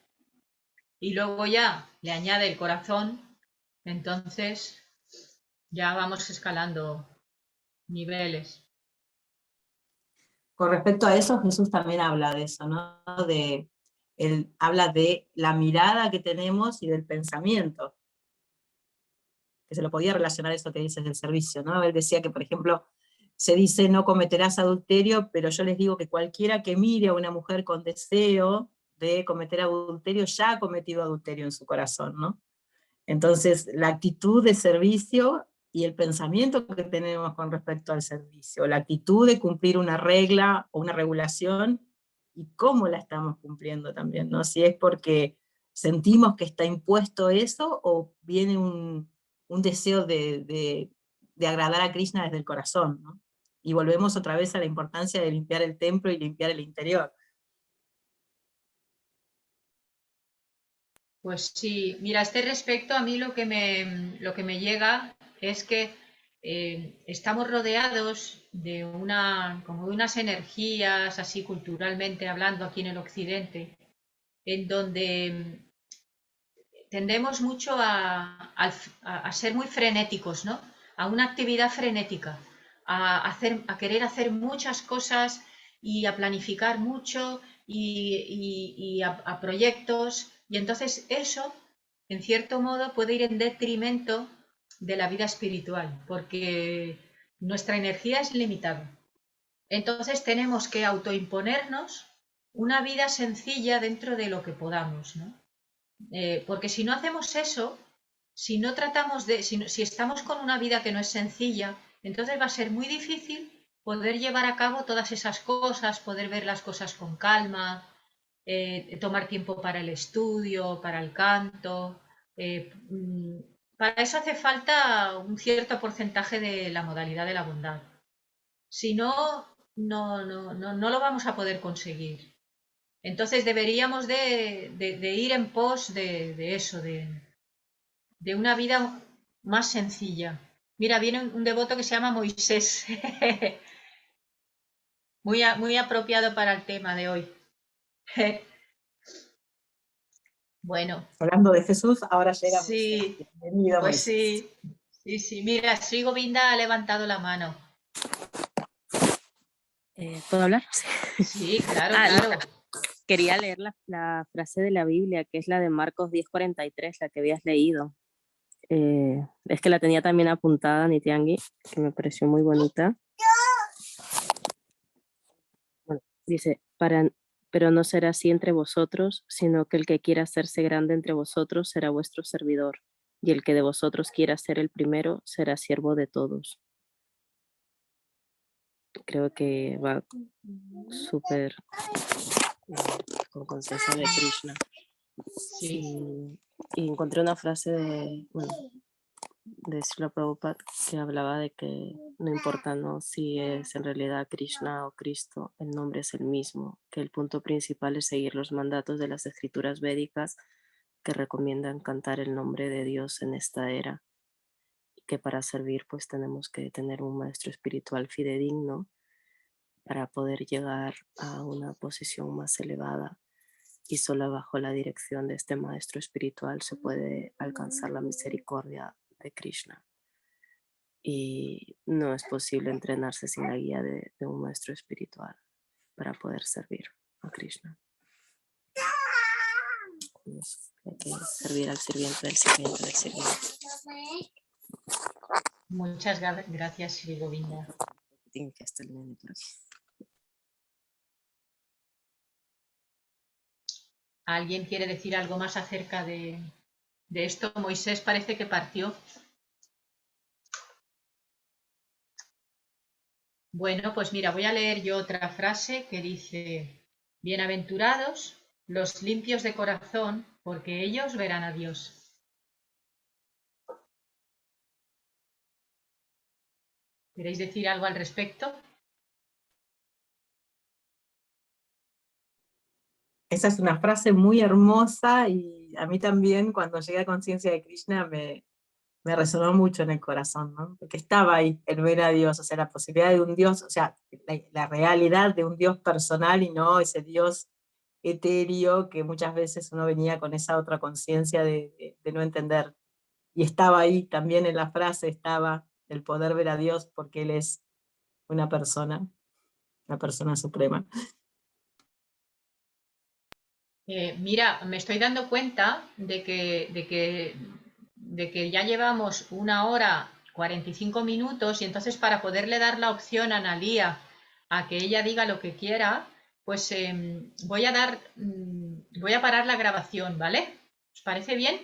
y luego ya le añade el corazón, entonces ya vamos escalando niveles. Con respecto a eso, Jesús también habla de eso, ¿no? Él habla de la mirada que tenemos y del pensamiento, que se lo podía relacionar a eso que dices del servicio, ¿no? Él decía que, por ejemplo, se dice no cometerás adulterio, pero yo les digo que cualquiera que mire a una mujer con deseo de cometer adulterio ya ha cometido adulterio en su corazón, ¿no? Entonces, la actitud de servicio y el pensamiento que tenemos con respecto al servicio, la actitud de cumplir una regla o una regulación y cómo la estamos cumpliendo también, ¿no? Si es porque sentimos que está impuesto eso o viene un deseo de agradar a Krishna desde el corazón, ¿no? Y volvemos otra vez a la importancia de limpiar el templo y limpiar el interior. Pues sí, mira, a este respecto a mí lo que me llega es que estamos rodeados como de unas energías, así culturalmente hablando aquí en el occidente, en donde tendemos mucho a ser muy frenéticos, ¿no? A una actividad frenética, a querer hacer muchas cosas y a planificar mucho y a proyectos. Y entonces eso, en cierto modo, puede ir en detrimento de la vida espiritual, porque nuestra energía es limitada. Entonces tenemos que autoimponernos una vida sencilla dentro de lo que podamos, ¿no? Porque si no hacemos eso, si no tratamos si estamos con una vida que no es sencilla, entonces va a ser muy difícil poder llevar a cabo todas esas cosas, poder ver las cosas con calma, tomar tiempo para el estudio, para el canto, Para eso hace falta un cierto porcentaje de la modalidad de la bondad. Si no, no lo vamos a poder conseguir. Entonces deberíamos de ir en pos de eso, de una vida más sencilla. Mira, viene un devoto que se llama Moisés. Muy apropiado para el tema de hoy. Bueno. Hablando de Jesús, ahora llega Sí, Moisés. Bienvenido, pues Moisés. sí. Mira, Sri Govinda ha levantado la mano. ¿Puedo hablar? Sí, claro. Quería leer la frase de la Biblia, que es la de Marcos 10:43, la que habías leído. Es que la tenía también apuntada, Nityangi, que me pareció muy bonita. Bueno, dice, pero no será así entre vosotros, sino que el que quiera hacerse grande entre vosotros será vuestro servidor, y el que de vosotros quiera ser el primero será siervo de todos. Creo que va súper con conciencia de Krishna. Sí. Y encontré una frase de Srila Prabhupada que hablaba de que no importa, ¿no?, si es en realidad Krishna o Cristo, el nombre es el mismo, que el punto principal es seguir los mandatos de las escrituras védicas que recomiendan cantar el nombre de Dios en esta era, y que para servir pues tenemos que tener un maestro espiritual fidedigno para poder llegar a una posición más elevada, y solo bajo la dirección de este maestro espiritual se puede alcanzar la misericordia de Krishna. Y no es posible entrenarse sin la guía de un maestro espiritual para poder servir a Krishna. Hay que servir al sirviente del sirviente del sirviente. Muchas gracias, Sri Govinda. Tiene que estar el nene por aquí. ¿Alguien quiere decir algo más acerca de esto? Moisés parece que partió. Bueno, pues mira, voy a leer yo otra frase que dice: bienaventurados los limpios de corazón, porque ellos verán a Dios. ¿Queréis decir algo al respecto? Esa es una frase muy hermosa y a mí también cuando llegué a conciencia de Krishna me resonó mucho en el corazón, ¿no? Porque estaba ahí el ver a Dios, o sea, la posibilidad de un Dios, o sea, la realidad de un Dios personal y no ese Dios etéreo que muchas veces uno venía con esa otra conciencia de no entender. Y estaba ahí también en la frase, estaba el poder ver a Dios porque Él es una persona suprema. Mira, me estoy dando cuenta de que ya llevamos 1 hora 45 minutos, y entonces para poderle dar la opción a Analía a que ella diga lo que quiera, pues voy a parar la grabación, ¿vale? ¿Os parece bien?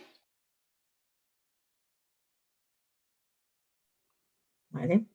¿Vale?